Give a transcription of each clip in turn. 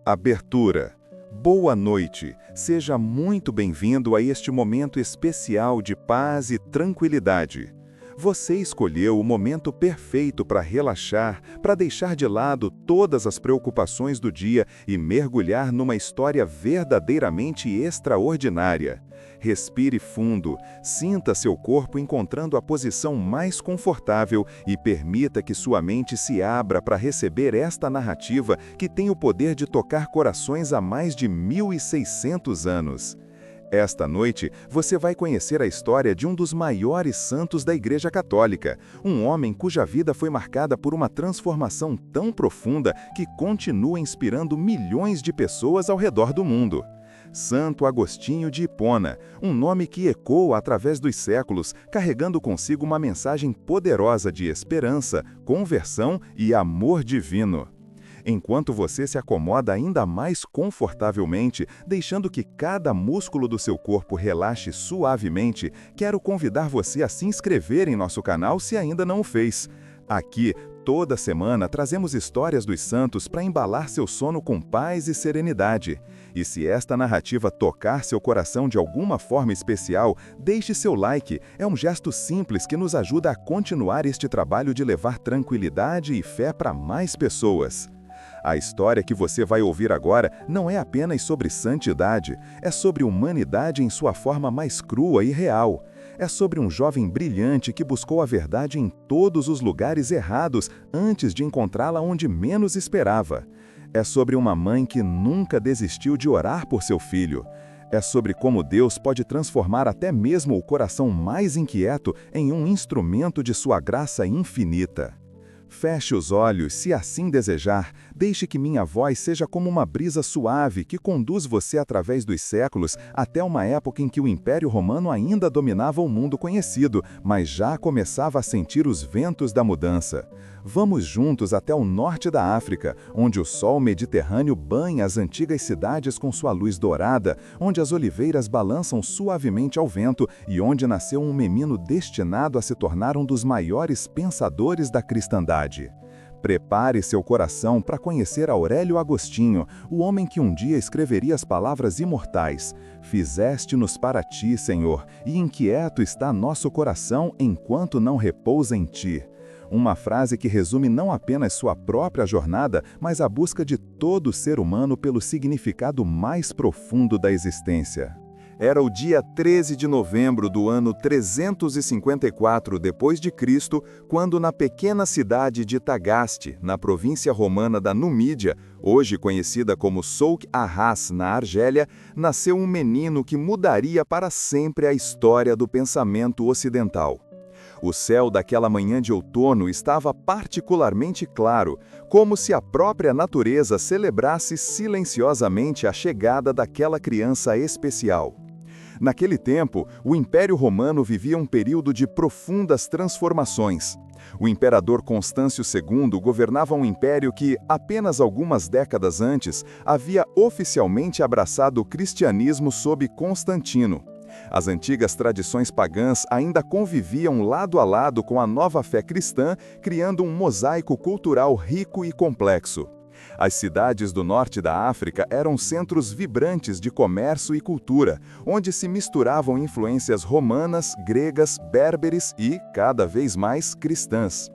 Abertura. Boa noite. Seja muito bem-vindo a este momento especial de paz e tranquilidade. Você escolheu o momento perfeito para relaxar, para deixar de lado todas as preocupações do dia e mergulhar numa história verdadeiramente extraordinária. Respire fundo, sinta seu corpo encontrando a posição mais confortável e permita que sua mente se abra para receber esta narrativa que tem o poder de tocar corações há mais de 1.600 anos. Esta noite, você vai conhecer a história de um dos maiores santos da Igreja Católica, um homem cuja vida foi marcada por uma transformação tão profunda que continua inspirando milhões de pessoas ao redor do mundo. Santo Agostinho de Hipona, um nome que ecoa através dos séculos, carregando consigo uma mensagem poderosa de esperança, conversão e amor divino. Enquanto você se acomoda ainda mais confortavelmente, deixando que cada músculo do seu corpo relaxe suavemente, quero convidar você a se inscrever em nosso canal se ainda não o fez. Aqui, toda semana, trazemos histórias dos santos para embalar seu sono com paz e serenidade. E se esta narrativa tocar seu coração de alguma forma especial, deixe seu like. É um gesto simples que nos ajuda a continuar este trabalho de levar tranquilidade e fé para mais pessoas. A história que você vai ouvir agora não é apenas sobre santidade, é sobre humanidade em sua forma mais crua e real. É sobre um jovem brilhante que buscou a verdade em todos os lugares errados antes de encontrá-la onde menos esperava. É sobre uma mãe que nunca desistiu de orar por seu filho. É sobre como Deus pode transformar até mesmo o coração mais inquieto em um instrumento de sua graça infinita. Feche os olhos, se assim desejar, deixe que minha voz seja como uma brisa suave que conduz você através dos séculos até uma época em que o Império Romano ainda dominava o mundo conhecido, mas já começava a sentir os ventos da mudança. Vamos juntos até o norte da África, onde o sol mediterrâneo banha as antigas cidades com sua luz dourada, onde as oliveiras balançam suavemente ao vento e onde nasceu um menino destinado a se tornar um dos maiores pensadores da cristandade. Prepare seu coração para conhecer Aurélio Agostinho, o homem que um dia escreveria as palavras imortais: "Fizeste-nos para ti, Senhor, e inquieto está nosso coração enquanto não repousa em ti." Uma frase que resume não apenas sua própria jornada, mas a busca de todo ser humano pelo significado mais profundo da existência. Era o dia 13 de novembro do ano 354 d.C., quando na pequena cidade de Tagaste, na província romana da Numídia, hoje conhecida como Souk-Ahras, na Argélia, nasceu um menino que mudaria para sempre a história do pensamento ocidental. O céu daquela manhã de outono estava particularmente claro, como se a própria natureza celebrasse silenciosamente a chegada daquela criança especial. Naquele tempo, o Império Romano vivia um período de profundas transformações. O imperador Constâncio II governava um império que, apenas algumas décadas antes, havia oficialmente abraçado o cristianismo sob Constantino. As antigas tradições pagãs ainda conviviam lado a lado com a nova fé cristã, criando um mosaico cultural rico e complexo. As cidades do norte da África eram centros vibrantes de comércio e cultura, onde se misturavam influências romanas, gregas, berberes e, cada vez mais, cristãs.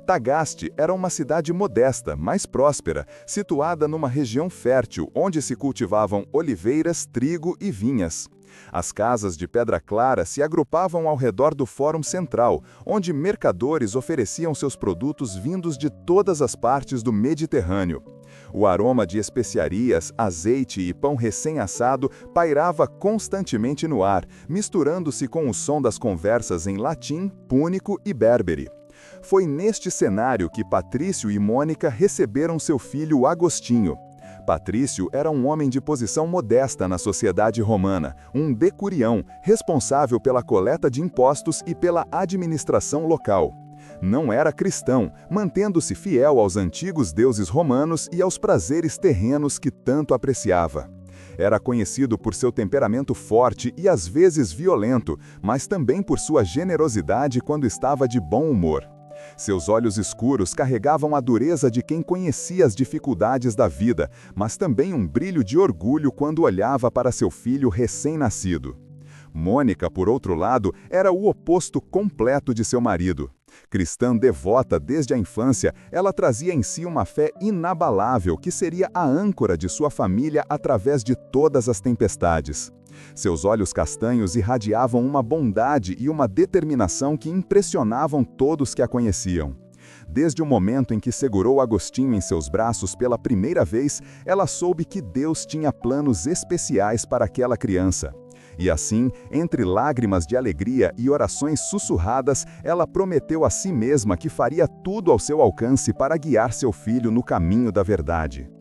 Tagaste era uma cidade modesta, mas próspera, situada numa região fértil, onde se cultivavam oliveiras, trigo e vinhas. As casas de pedra clara se agrupavam ao redor do Fórum Central, onde mercadores ofereciam seus produtos vindos de todas as partes do Mediterrâneo. O aroma de especiarias, azeite e pão recém-assado pairava constantemente no ar, misturando-se com o som das conversas em latim, púnico e berbere. Foi neste cenário que Patrício e Mônica receberam seu filho Agostinho. Patrício era um homem de posição modesta na sociedade romana, um decurião, responsável pela coleta de impostos e pela administração local. Não era cristão, mantendo-se fiel aos antigos deuses romanos e aos prazeres terrenos que tanto apreciava. Era conhecido por seu temperamento forte e às vezes violento, mas também por sua generosidade quando estava de bom humor. Seus olhos escuros carregavam a dureza de quem conhecia as dificuldades da vida, mas também um brilho de orgulho quando olhava para seu filho recém-nascido. Mônica, por outro lado, era o oposto completo de seu marido. Cristã devota desde a infância, ela trazia em si uma fé inabalável que seria a âncora de sua família através de todas as tempestades. Seus olhos castanhos irradiavam uma bondade e uma determinação que impressionavam todos que a conheciam. Desde o momento em que segurou Agostinho em seus braços pela primeira vez, ela soube que Deus tinha planos especiais para aquela criança. E assim, entre lágrimas de alegria e orações sussurradas, ela prometeu a si mesma que faria tudo ao seu alcance para guiar seu filho no caminho da verdade.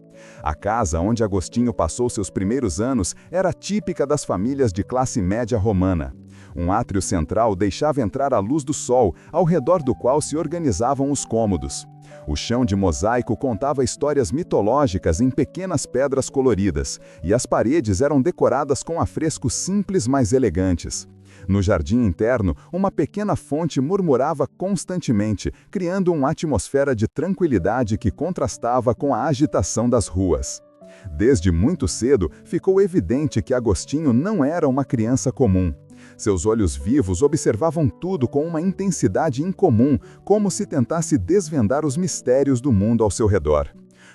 A casa onde Agostinho passou seus primeiros anos era típica das famílias de classe média romana. Um átrio central deixava entrar a luz do sol, ao redor do qual se organizavam os cômodos. O chão de mosaico contava histórias mitológicas em pequenas pedras coloridas, e as paredes eram decoradas com afrescos simples, mas elegantes. No jardim interno, uma pequena fonte murmurava constantemente, criando uma atmosfera de tranquilidade que contrastava com a agitação das ruas. Desde muito cedo, ficou evidente que Agostinho não era uma criança comum. Seus olhos vivos observavam tudo com uma intensidade incomum, como se tentasse desvendar os mistérios do mundo ao seu redor.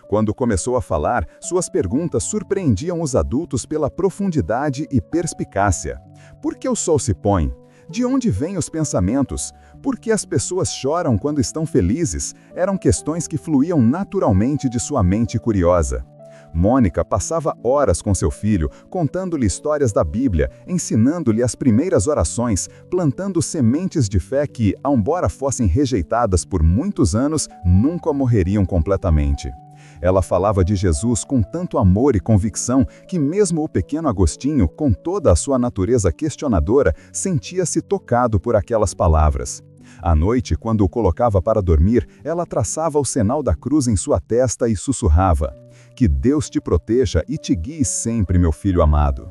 Quando começou a falar, suas perguntas surpreendiam os adultos pela profundidade e perspicácia. Por que o sol se põe? De onde vêm os pensamentos? Por que as pessoas choram quando estão felizes? Eram questões que fluíam naturalmente de sua mente curiosa. Mônica passava horas com seu filho, contando-lhe histórias da Bíblia, ensinando-lhe as primeiras orações, plantando sementes de fé que, embora fossem rejeitadas por muitos anos, nunca morreriam completamente. Ela falava de Jesus com tanto amor e convicção que mesmo o pequeno Agostinho, com toda a sua natureza questionadora, sentia-se tocado por aquelas palavras. À noite, quando o colocava para dormir, ela traçava o sinal da cruz em sua testa e sussurrava: "Que Deus te proteja e te guie sempre, meu filho amado."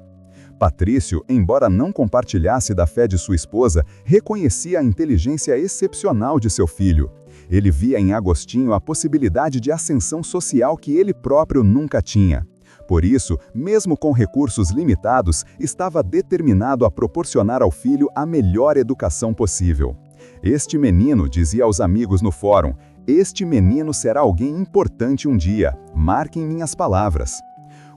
Patrício, embora não compartilhasse da fé de sua esposa, reconhecia a inteligência excepcional de seu filho. Ele via em Agostinho a possibilidade de ascensão social que ele próprio nunca tinha. Por isso, mesmo com recursos limitados, estava determinado a proporcionar ao filho a melhor educação possível. "Este menino", dizia aos amigos no fórum, "este menino será alguém importante um dia. Marquem minhas palavras."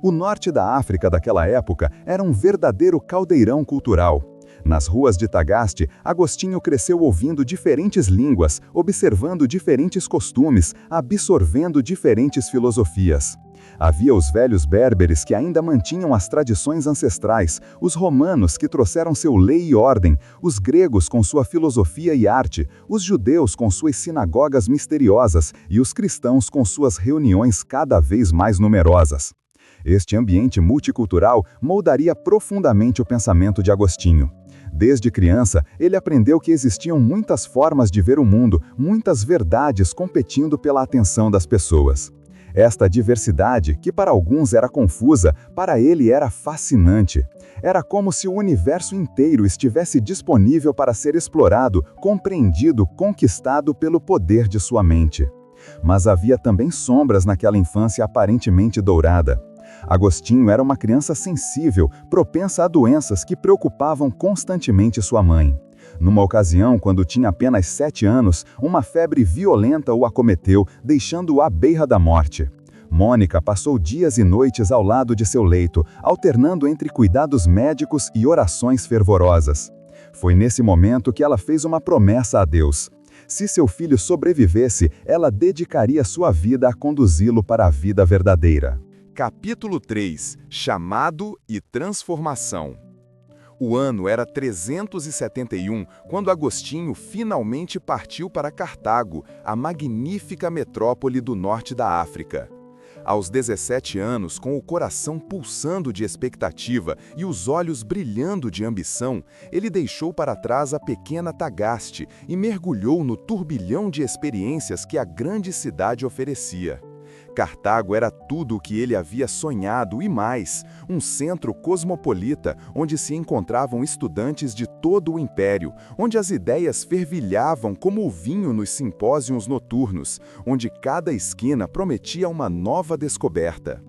O norte da África daquela época era um verdadeiro caldeirão cultural. Nas ruas de Tagaste, Agostinho cresceu ouvindo diferentes línguas, observando diferentes costumes, absorvendo diferentes filosofias. Havia os velhos berberes que ainda mantinham as tradições ancestrais, os romanos que trouxeram seu lei e ordem, os gregos com sua filosofia e arte, os judeus com suas sinagogas misteriosas e os cristãos com suas reuniões cada vez mais numerosas. Este ambiente multicultural moldaria profundamente o pensamento de Agostinho. Desde criança, ele aprendeu que existiam muitas formas de ver o mundo, muitas verdades competindo pela atenção das pessoas. Esta diversidade, que para alguns era confusa, para ele era fascinante. Era como se o universo inteiro estivesse disponível para ser explorado, compreendido, conquistado pelo poder de sua mente. Mas havia também sombras naquela infância aparentemente dourada. Agostinho era uma criança sensível, propensa a doenças que preocupavam constantemente sua mãe. Numa ocasião, quando tinha apenas 7 anos, uma febre violenta o acometeu, deixando-o à beira da morte. Mônica passou dias e noites ao lado de seu leito, alternando entre cuidados médicos e orações fervorosas. Foi nesse momento que ela fez uma promessa a Deus. Se seu filho sobrevivesse, ela dedicaria sua vida a conduzi-lo para a vida verdadeira. Capítulo 3 – Chamado e Transformação. O ano era 371, quando Agostinho finalmente partiu para Cartago, a magnífica metrópole do norte da África. Aos 17 anos, com o coração pulsando de expectativa e os olhos brilhando de ambição, ele deixou para trás a pequena Tagaste e mergulhou no turbilhão de experiências que a grande cidade oferecia. Cartago era tudo o que ele havia sonhado e mais, um centro cosmopolita onde se encontravam estudantes de todo o império, onde as ideias fervilhavam como o vinho nos simpósios noturnos, onde cada esquina prometia uma nova descoberta.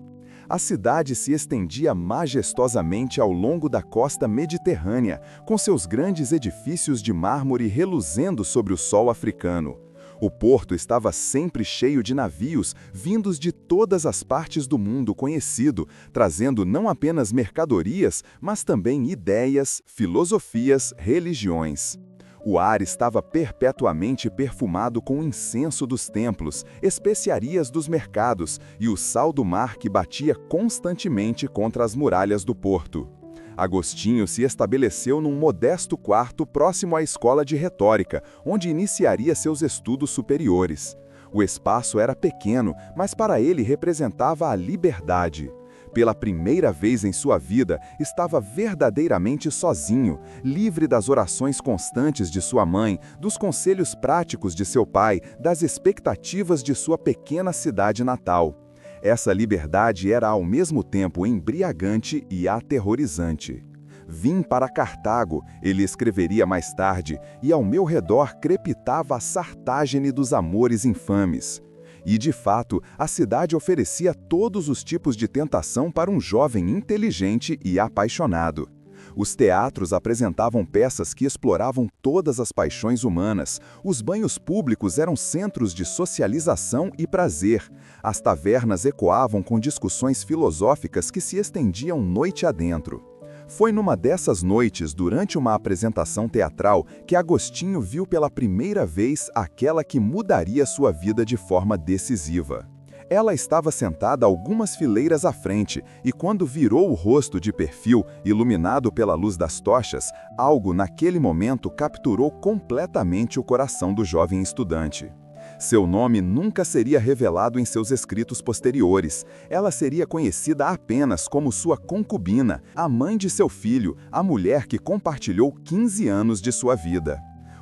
A cidade se estendia majestosamente ao longo da costa mediterrânea, com seus grandes edifícios de mármore reluzendo sobre o sol africano. O porto estava sempre cheio de navios vindos de todas as partes do mundo conhecido, trazendo não apenas mercadorias, mas também ideias, filosofias, religiões. O ar estava perpetuamente perfumado com o incenso dos templos, especiarias dos mercados e o sal do mar que batia constantemente contra as muralhas do porto. Agostinho se estabeleceu num modesto quarto próximo à escola de retórica, onde iniciaria seus estudos superiores. O espaço era pequeno, mas para ele representava a liberdade. Pela primeira vez em sua vida, estava verdadeiramente sozinho, livre das orações constantes de sua mãe, dos conselhos práticos de seu pai, das expectativas de sua pequena cidade natal. Essa liberdade era ao mesmo tempo embriagante e aterrorizante. Vim para Cartago, ele escreveria mais tarde, e ao meu redor crepitava a sartagem dos amores infames. E, de fato, a cidade oferecia todos os tipos de tentação para um jovem inteligente e apaixonado. Os teatros apresentavam peças que exploravam todas as paixões humanas, os banhos públicos eram centros de socialização e prazer, as tavernas ecoavam com discussões filosóficas que se estendiam noite adentro. Foi numa dessas noites, durante uma apresentação teatral, que Agostinho viu pela primeira vez aquela que mudaria sua vida de forma decisiva. Ela estava sentada algumas fileiras à frente, e quando virou o rosto de perfil, iluminado pela luz das tochas, algo naquele momento capturou completamente o coração do jovem estudante. Seu nome nunca seria revelado em seus escritos posteriores. Ela seria conhecida apenas como sua concubina, a mãe de seu filho, a mulher que compartilhou 15 anos de sua vida.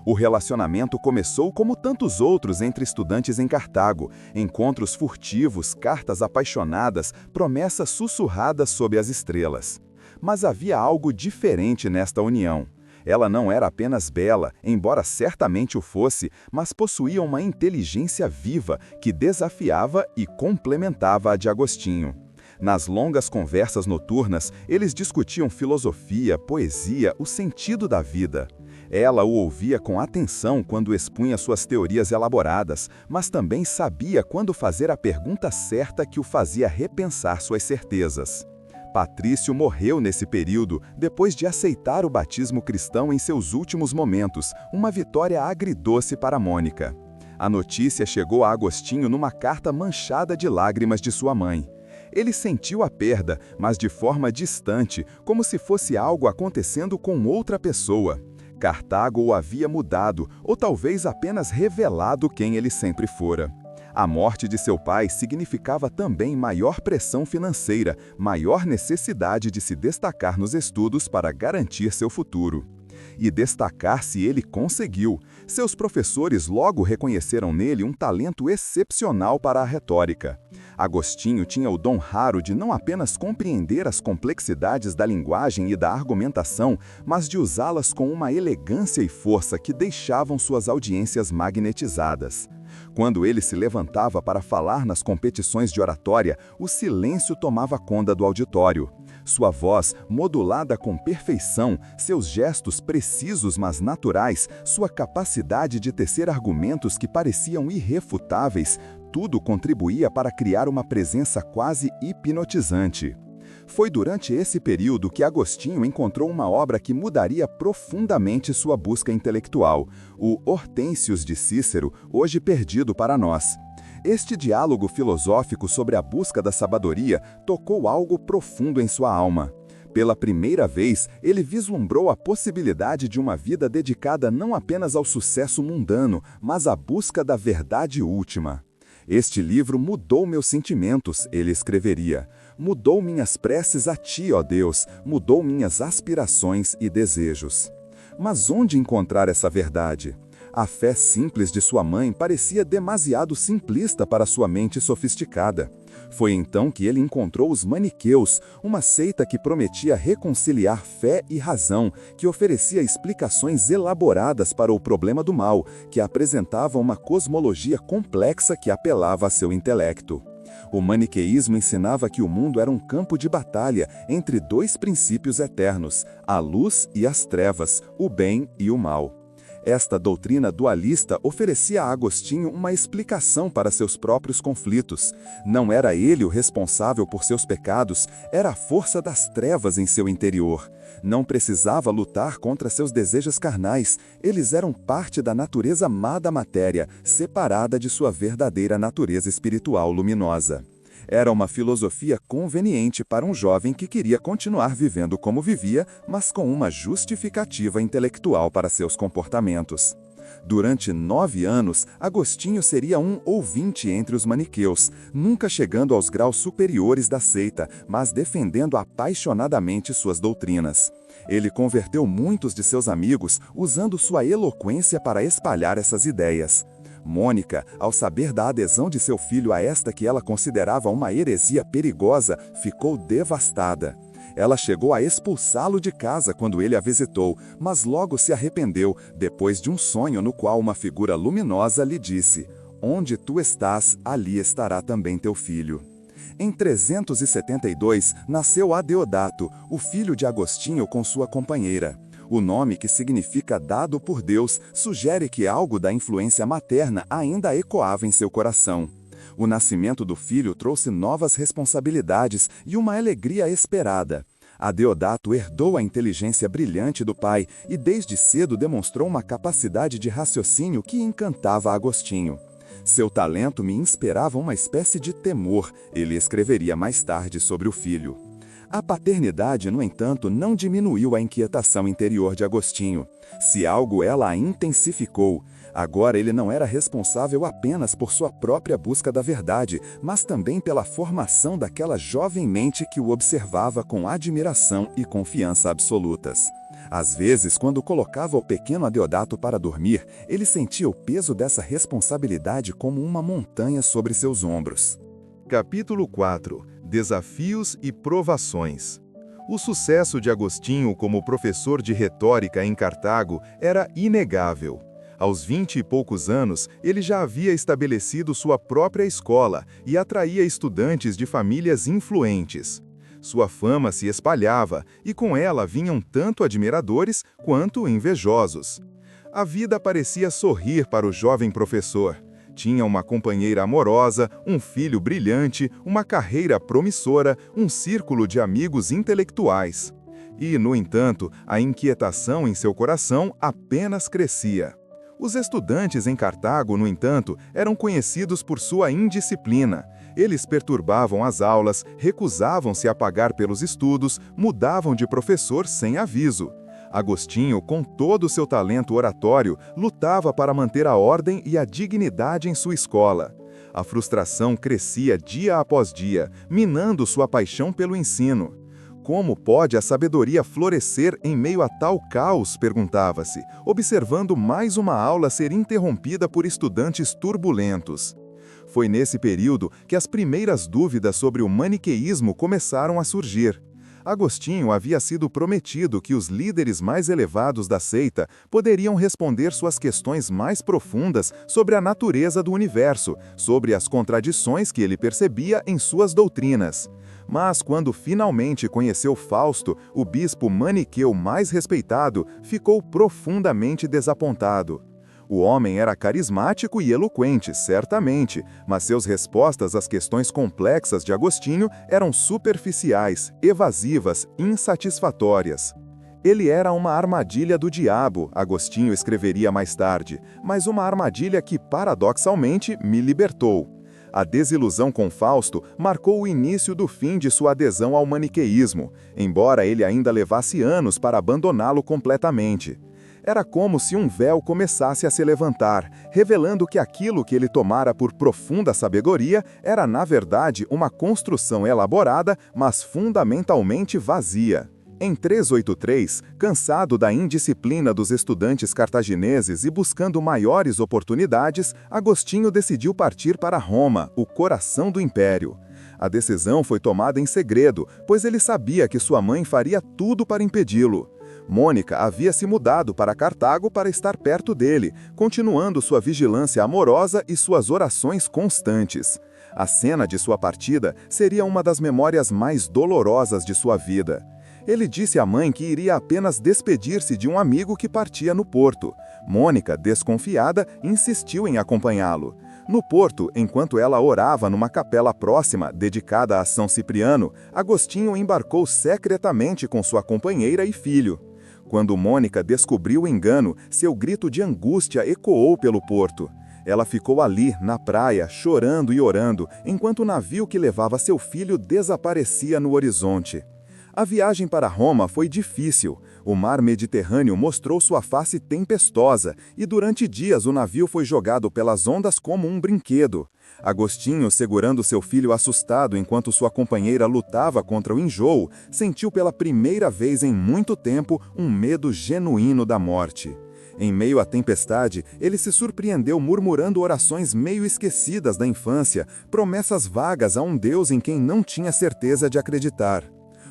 O relacionamento começou como tantos outros entre estudantes em Cartago, encontros furtivos, cartas apaixonadas, promessas sussurradas sob as estrelas. Mas havia algo diferente nesta união. Ela não era apenas bela, embora certamente o fosse, mas possuía uma inteligência viva que desafiava e complementava a de Agostinho. Nas longas conversas noturnas, eles discutiam filosofia, poesia, o sentido da vida. Ela o ouvia com atenção quando expunha suas teorias elaboradas, mas também sabia quando fazer a pergunta certa que o fazia repensar suas certezas. Patrício morreu nesse período, depois de aceitar o batismo cristão em seus últimos momentos, uma vitória agridoce para Mônica. A notícia chegou a Agostinho numa carta manchada de lágrimas de sua mãe. Ele sentiu a perda, mas de forma distante, como se fosse algo acontecendo com outra pessoa. Cartago o havia mudado, ou talvez apenas revelado quem ele sempre fora. A morte de seu pai significava também maior pressão financeira, maior necessidade de se destacar nos estudos para garantir seu futuro. E destacar-se ele conseguiu. Seus professores logo reconheceram nele um talento excepcional para a retórica. Agostinho tinha o dom raro de não apenas compreender as complexidades da linguagem e da argumentação, mas de usá-las com uma elegância e força que deixavam suas audiências magnetizadas. Quando ele se levantava para falar nas competições de oratória, o silêncio tomava conta do auditório. Sua voz, modulada com perfeição, seus gestos precisos mas naturais, sua capacidade de tecer argumentos que pareciam irrefutáveis, tudo contribuía para criar uma presença quase hipnotizante. Foi durante esse período que Agostinho encontrou uma obra que mudaria profundamente sua busca intelectual, o Hortênsios de Cícero, hoje perdido para nós. Este diálogo filosófico sobre a busca da sabedoria tocou algo profundo em sua alma. Pela primeira vez, ele vislumbrou a possibilidade de uma vida dedicada não apenas ao sucesso mundano, mas à busca da verdade última. Este livro mudou meus sentimentos, ele escreveria. Mudou minhas preces a ti, ó Deus, mudou minhas aspirações e desejos. Mas onde encontrar essa verdade? A fé simples de sua mãe parecia demasiado simplista para sua mente sofisticada. Foi então que ele encontrou os maniqueus, uma seita que prometia reconciliar fé e razão, que oferecia explicações elaboradas para o problema do mal, que apresentava uma cosmologia complexa que apelava a seu intelecto. O maniqueísmo ensinava que o mundo era um campo de batalha entre dois princípios eternos, a luz e as trevas, o bem e o mal. Esta doutrina dualista oferecia a Agostinho uma explicação para seus próprios conflitos. Não era ele o responsável por seus pecados, era a força das trevas em seu interior. Não precisava lutar contra seus desejos carnais, eles eram parte da natureza má da matéria, separada de sua verdadeira natureza espiritual luminosa. Era uma filosofia conveniente para um jovem que queria continuar vivendo como vivia, mas com uma justificativa intelectual para seus comportamentos. Durante 9 anos, Agostinho seria um ouvinte entre os maniqueus, nunca chegando aos graus superiores da seita, mas defendendo apaixonadamente suas doutrinas. Ele converteu muitos de seus amigos usando sua eloquência para espalhar essas ideias. Mônica, ao saber da adesão de seu filho a esta que ela considerava uma heresia perigosa, ficou devastada. Ela chegou a expulsá-lo de casa quando ele a visitou, mas logo se arrependeu, depois de um sonho no qual uma figura luminosa lhe disse: "Onde tu estás, ali estará também teu filho." Em 372, nasceu Adeodato, o filho de Agostinho com sua companheira. O nome, que significa dado por Deus, sugere que algo da influência materna ainda ecoava em seu coração. O nascimento do filho trouxe novas responsabilidades e uma alegria esperada. Adeodato herdou a inteligência brilhante do pai e desde cedo demonstrou uma capacidade de raciocínio que encantava Agostinho. Seu talento me inspirava uma espécie de temor, ele escreveria mais tarde sobre o filho. A paternidade, no entanto, não diminuiu a inquietação interior de Agostinho. Se algo, ela a intensificou. Agora ele não era responsável apenas por sua própria busca da verdade, mas também pela formação daquela jovem mente que o observava com admiração e confiança absolutas. Às vezes, quando colocava o pequeno Adeodato para dormir, ele sentia o peso dessa responsabilidade como uma montanha sobre seus ombros. Capítulo 4. Desafios e provações. O sucesso de Agostinho como professor de retórica em Cartago era inegável. Aos 20 e poucos anos, ele já havia estabelecido sua própria escola e atraía estudantes de famílias influentes. Sua fama se espalhava e com ela vinham tanto admiradores quanto invejosos. A vida parecia sorrir para o jovem professor. Tinha uma companheira amorosa, um filho brilhante, uma carreira promissora, um círculo de amigos intelectuais. E, no entanto, a inquietação em seu coração apenas crescia. Os estudantes em Cartago, no entanto, eram conhecidos por sua indisciplina. Eles perturbavam as aulas, recusavam-se a pagar pelos estudos, mudavam de professor sem aviso. Agostinho, com todo o seu talento oratório, lutava para manter a ordem e a dignidade em sua escola. A frustração crescia dia após dia, minando sua paixão pelo ensino. Como pode a sabedoria florescer em meio a tal caos? Perguntava-se, observando mais uma aula ser interrompida por estudantes turbulentos. Foi nesse período que as primeiras dúvidas sobre o maniqueísmo começaram a surgir. Agostinho havia sido prometido que os líderes mais elevados da seita poderiam responder suas questões mais profundas sobre a natureza do universo, sobre as contradições que ele percebia em suas doutrinas. Mas quando finalmente conheceu Fausto, o bispo maniqueu mais respeitado, ficou profundamente desapontado. O homem era carismático e eloquente, certamente, mas suas respostas às questões complexas de Agostinho eram superficiais, evasivas, insatisfatórias. Ele era uma armadilha do diabo, Agostinho escreveria mais tarde, mas uma armadilha que, paradoxalmente, me libertou. A desilusão com Fausto marcou o início do fim de sua adesão ao maniqueísmo, embora ele ainda levasse anos para abandoná-lo completamente. Era como se um véu começasse a se levantar, revelando que aquilo que ele tomara por profunda sabedoria era, na verdade, uma construção elaborada, mas fundamentalmente vazia. Em 383, cansado da indisciplina dos estudantes cartagineses e buscando maiores oportunidades, Agostinho decidiu partir para Roma, o coração do império. A decisão foi tomada em segredo, pois ele sabia que sua mãe faria tudo para impedi-lo. Mônica havia se mudado para Cartago para estar perto dele, continuando sua vigilância amorosa e suas orações constantes. A cena de sua partida seria uma das memórias mais dolorosas de sua vida. Ele disse à mãe que iria apenas despedir-se de um amigo que partia no porto. Mônica, desconfiada, insistiu em acompanhá-lo. No porto, enquanto ela orava numa capela próxima, dedicada a São Cipriano, Agostinho embarcou secretamente com sua companheira e filho. Quando Mônica descobriu o engano, seu grito de angústia ecoou pelo porto. Ela ficou ali, na praia, chorando e orando, enquanto o navio que levava seu filho desaparecia no horizonte. A viagem para Roma foi difícil. O mar Mediterrâneo mostrou sua face tempestosa e durante dias o navio foi jogado pelas ondas como um brinquedo. Agostinho, segurando seu filho assustado enquanto sua companheira lutava contra o enjoo, sentiu pela primeira vez em muito tempo um medo genuíno da morte. Em meio à tempestade, ele se surpreendeu murmurando orações meio esquecidas da infância, promessas vagas a um Deus em quem não tinha certeza de acreditar.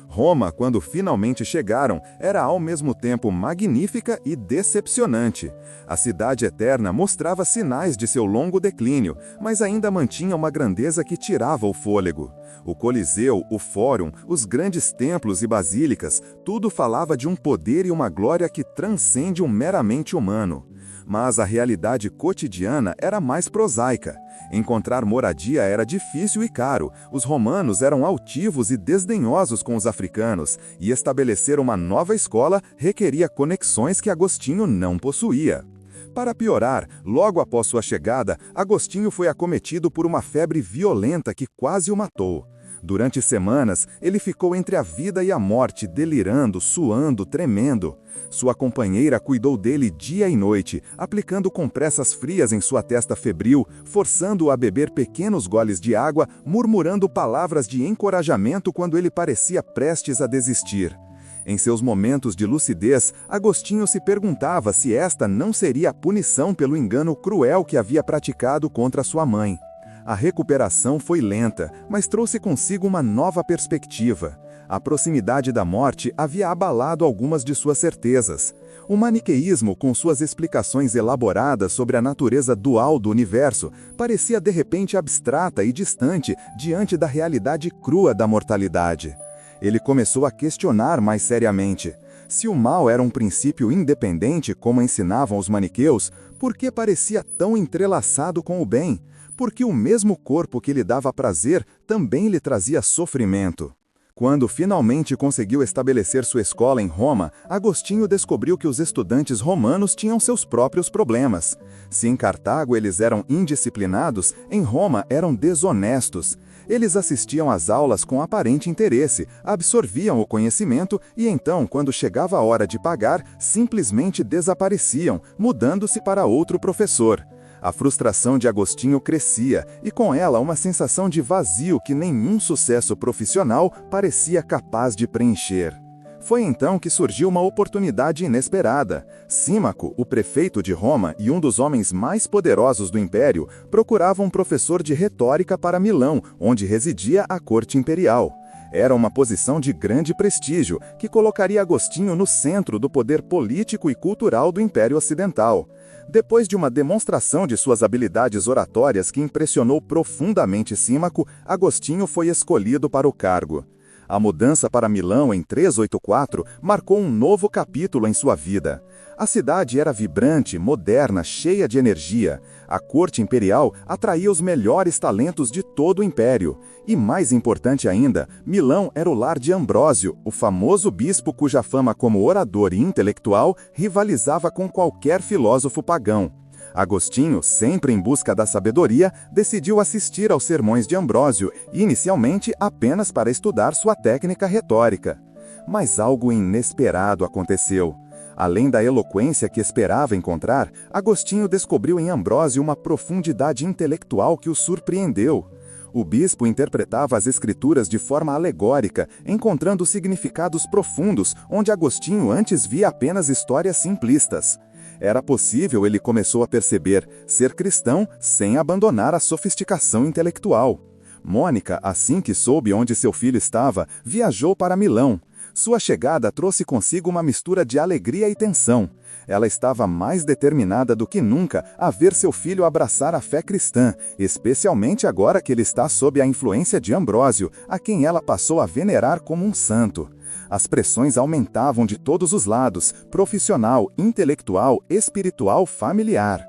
Roma, quando finalmente chegaram, era ao mesmo tempo magnífica e decepcionante. A cidade eterna mostrava sinais de seu longo declínio, mas ainda mantinha uma grandeza que tirava o fôlego. O Coliseu, o Fórum, os grandes templos e basílicas, tudo falava de um poder e uma glória que transcende o meramente humano. Mas a realidade cotidiana era mais prosaica. Encontrar moradia era difícil e caro, os romanos eram altivos e desdenhosos com os africanos, e estabelecer uma nova escola requeria conexões que Agostinho não possuía. Para piorar, logo após sua chegada, Agostinho foi acometido por uma febre violenta que quase o matou. Durante semanas, ele ficou entre a vida e a morte, delirando, suando, tremendo. Sua companheira cuidou dele dia e noite, aplicando compressas frias em sua testa febril, forçando-o a beber pequenos goles de água, murmurando palavras de encorajamento quando ele parecia prestes a desistir. Em seus momentos de lucidez, Agostinho se perguntava se esta não seria a punição pelo engano cruel que havia praticado contra sua mãe. A recuperação foi lenta, mas trouxe consigo uma nova perspectiva. A proximidade da morte havia abalado algumas de suas certezas. O maniqueísmo, com suas explicações elaboradas sobre a natureza dual do universo, parecia de repente abstrata e distante diante da realidade crua da mortalidade. Ele começou a questionar mais seriamente. Se o mal era um princípio independente, como ensinavam os maniqueus, por que parecia tão entrelaçado com o bem? Porque o mesmo corpo que lhe dava prazer também lhe trazia sofrimento. Quando finalmente conseguiu estabelecer sua escola em Roma, Agostinho descobriu que os estudantes romanos tinham seus próprios problemas. Se em Cartago eles eram indisciplinados, em Roma eram desonestos. Eles assistiam às aulas com aparente interesse, absorviam o conhecimento e então, quando chegava a hora de pagar, simplesmente desapareciam, mudando-se para outro professor. A frustração de Agostinho crescia, e com ela uma sensação de vazio que nenhum sucesso profissional parecia capaz de preencher. Foi então que surgiu uma oportunidade inesperada. Símaco, o prefeito de Roma e um dos homens mais poderosos do império, procurava um professor de retórica para Milão, onde residia a corte imperial. Era uma posição de grande prestígio, que colocaria Agostinho no centro do poder político e cultural do Império Ocidental. Depois de uma demonstração de suas habilidades oratórias que impressionou profundamente Símaco, Agostinho foi escolhido para o cargo. A mudança para Milão em 384 marcou um novo capítulo em sua vida. A cidade era vibrante, moderna, cheia de energia. A corte imperial atraía os melhores talentos de todo o império. E mais importante ainda, Milão era o lar de Ambrósio, o famoso bispo cuja fama como orador e intelectual rivalizava com qualquer filósofo pagão. Agostinho, sempre em busca da sabedoria, decidiu assistir aos sermões de Ambrósio, inicialmente apenas para estudar sua técnica retórica. Mas algo inesperado aconteceu. Além da eloquência que esperava encontrar, Agostinho descobriu em Ambrósio uma profundidade intelectual que o surpreendeu. O bispo interpretava as escrituras de forma alegórica, encontrando significados profundos, onde Agostinho antes via apenas histórias simplistas. Era possível, ele começou a perceber, ser cristão sem abandonar a sofisticação intelectual. Mônica, assim que soube onde seu filho estava, viajou para Milão. Sua chegada trouxe consigo uma mistura de alegria e tensão. Ela estava mais determinada do que nunca a ver seu filho abraçar a fé cristã, especialmente agora que ele está sob a influência de Ambrósio, a quem ela passou a venerar como um santo. As pressões aumentavam de todos os lados, profissional, intelectual, espiritual, familiar.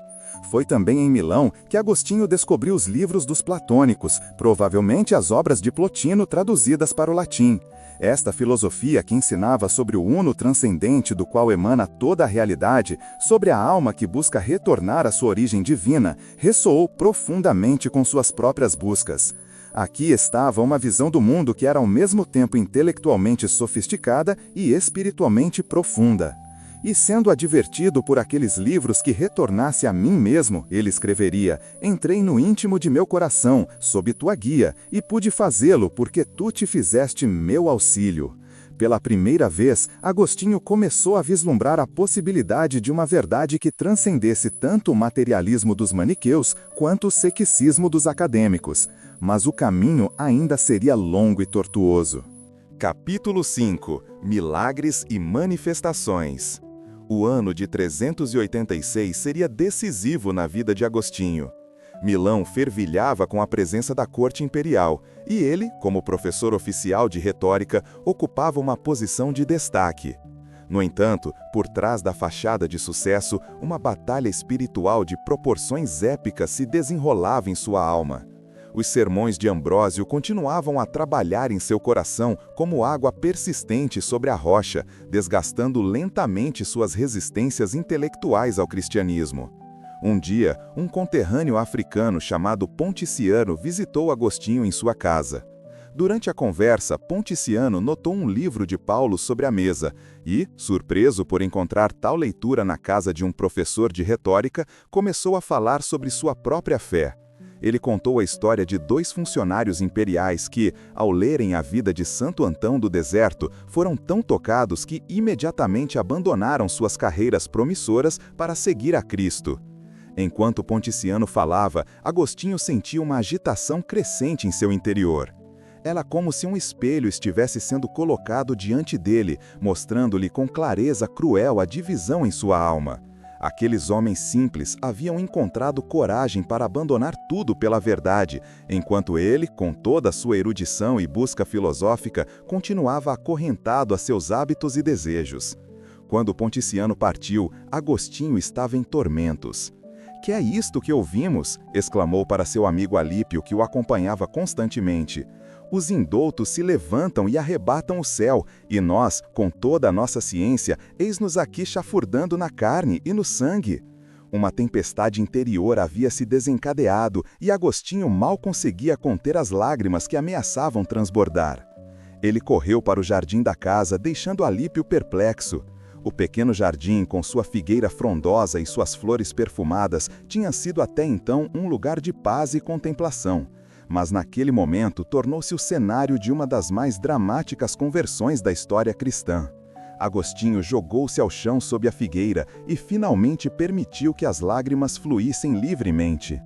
Foi também em Milão que Agostinho descobriu os livros dos platônicos, provavelmente as obras de Plotino traduzidas para o latim. Esta filosofia que ensinava sobre o uno transcendente do qual emana toda a realidade, sobre a alma que busca retornar à sua origem divina, ressoou profundamente com suas próprias buscas. Aqui estava uma visão do mundo que era ao mesmo tempo intelectualmente sofisticada e espiritualmente profunda. E sendo advertido por aqueles livros que retornasse a mim mesmo, ele escreveria: entrei no íntimo de meu coração, sob tua guia, e pude fazê-lo porque tu te fizeste meu auxílio. Pela primeira vez, Agostinho começou a vislumbrar a possibilidade de uma verdade que transcendesse tanto o materialismo dos maniqueus quanto o ceticismo dos acadêmicos. Mas o caminho ainda seria longo e tortuoso. Capítulo 5 – Milagres e Manifestações. O ano de 386 seria decisivo na vida de Agostinho. Milão fervilhava com a presença da corte imperial, e ele, como professor oficial de retórica, ocupava uma posição de destaque. No entanto, por trás da fachada de sucesso, uma batalha espiritual de proporções épicas se desenrolava em sua alma. Os sermões de Ambrósio continuavam a trabalhar em seu coração como água persistente sobre a rocha, desgastando lentamente suas resistências intelectuais ao cristianismo. Um dia, um conterrâneo africano chamado Ponticiano visitou Agostinho em sua casa. Durante a conversa, Ponticiano notou um livro de Paulo sobre a mesa e, surpreso por encontrar tal leitura na casa de um professor de retórica, começou a falar sobre sua própria fé. Ele contou a história de 2 funcionários imperiais que, ao lerem a vida de Santo Antão do Deserto, foram tão tocados que imediatamente abandonaram suas carreiras promissoras para seguir a Cristo. Enquanto Ponticiano falava, Agostinho sentia uma agitação crescente em seu interior. Era como se um espelho estivesse sendo colocado diante dele, mostrando-lhe com clareza cruel a divisão em sua alma. Aqueles homens simples haviam encontrado coragem para abandonar tudo pela verdade, enquanto ele, com toda a sua erudição e busca filosófica, continuava acorrentado a seus hábitos e desejos. Quando Ponticiano partiu, Agostinho estava em tormentos. "Que é isto que ouvimos?" exclamou para seu amigo Alípio, que o acompanhava constantemente. "Os indoutos se levantam e arrebatam o céu, e nós, com toda a nossa ciência, eis-nos aqui chafurdando na carne e no sangue." Uma tempestade interior havia se desencadeado e Agostinho mal conseguia conter as lágrimas que ameaçavam transbordar. Ele correu para o jardim da casa, deixando Alípio perplexo. O pequeno jardim, com sua figueira frondosa e suas flores perfumadas, tinha sido até então um lugar de paz e contemplação. Mas naquele momento tornou-se o cenário de uma das mais dramáticas conversões da história cristã. Agostinho jogou-se ao chão sob a figueira e finalmente permitiu que as lágrimas fluíssem livremente.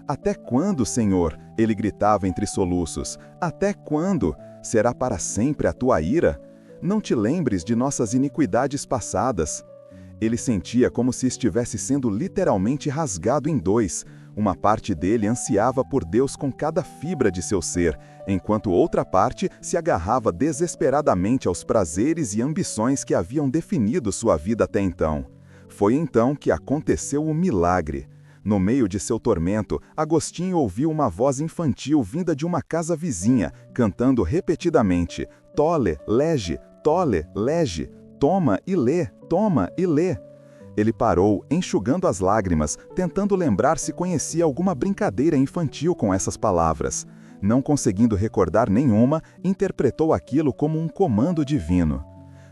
"Até quando, Senhor?" ele gritava entre soluços. "Até quando? Será para sempre a tua ira? Não te lembres de nossas iniquidades passadas." Ele sentia como se estivesse sendo literalmente rasgado em 2. Uma parte dele ansiava por Deus com cada fibra de seu ser, enquanto outra parte se agarrava desesperadamente aos prazeres e ambições que haviam definido sua vida até então. Foi então que aconteceu o milagre. No meio de seu tormento, Agostinho ouviu uma voz infantil vinda de uma casa vizinha, cantando repetidamente: "Tole, lege, tole, lege, toma e lê, toma e lê." Ele parou, enxugando as lágrimas, tentando lembrar se conhecia alguma brincadeira infantil com essas palavras. Não conseguindo recordar nenhuma, interpretou aquilo como um comando divino.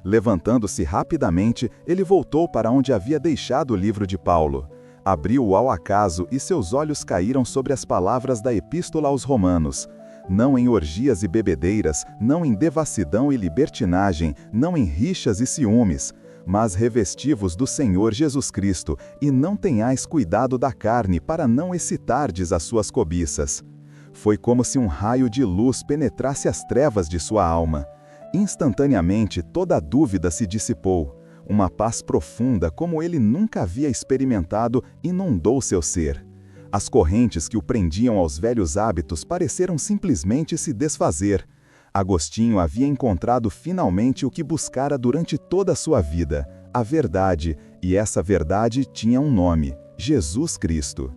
Levantando-se rapidamente, ele voltou para onde havia deixado o livro de Paulo. Abriu-o ao acaso e seus olhos caíram sobre as palavras da Epístola aos Romanos. Não em orgias e bebedeiras, não em devassidão e libertinagem, não em rixas e ciúmes, mas revestivos do Senhor Jesus Cristo, e não tenhais cuidado da carne para não excitardes as suas cobiças. Foi como se um raio de luz penetrasse as trevas de sua alma. Instantaneamente toda a dúvida se dissipou. Uma paz profunda, como ele nunca havia experimentado, inundou seu ser. As correntes que o prendiam aos velhos hábitos pareceram simplesmente se desfazer. Agostinho havia encontrado finalmente o que buscara durante toda a sua vida, a verdade, e essa verdade tinha um nome: Jesus Cristo.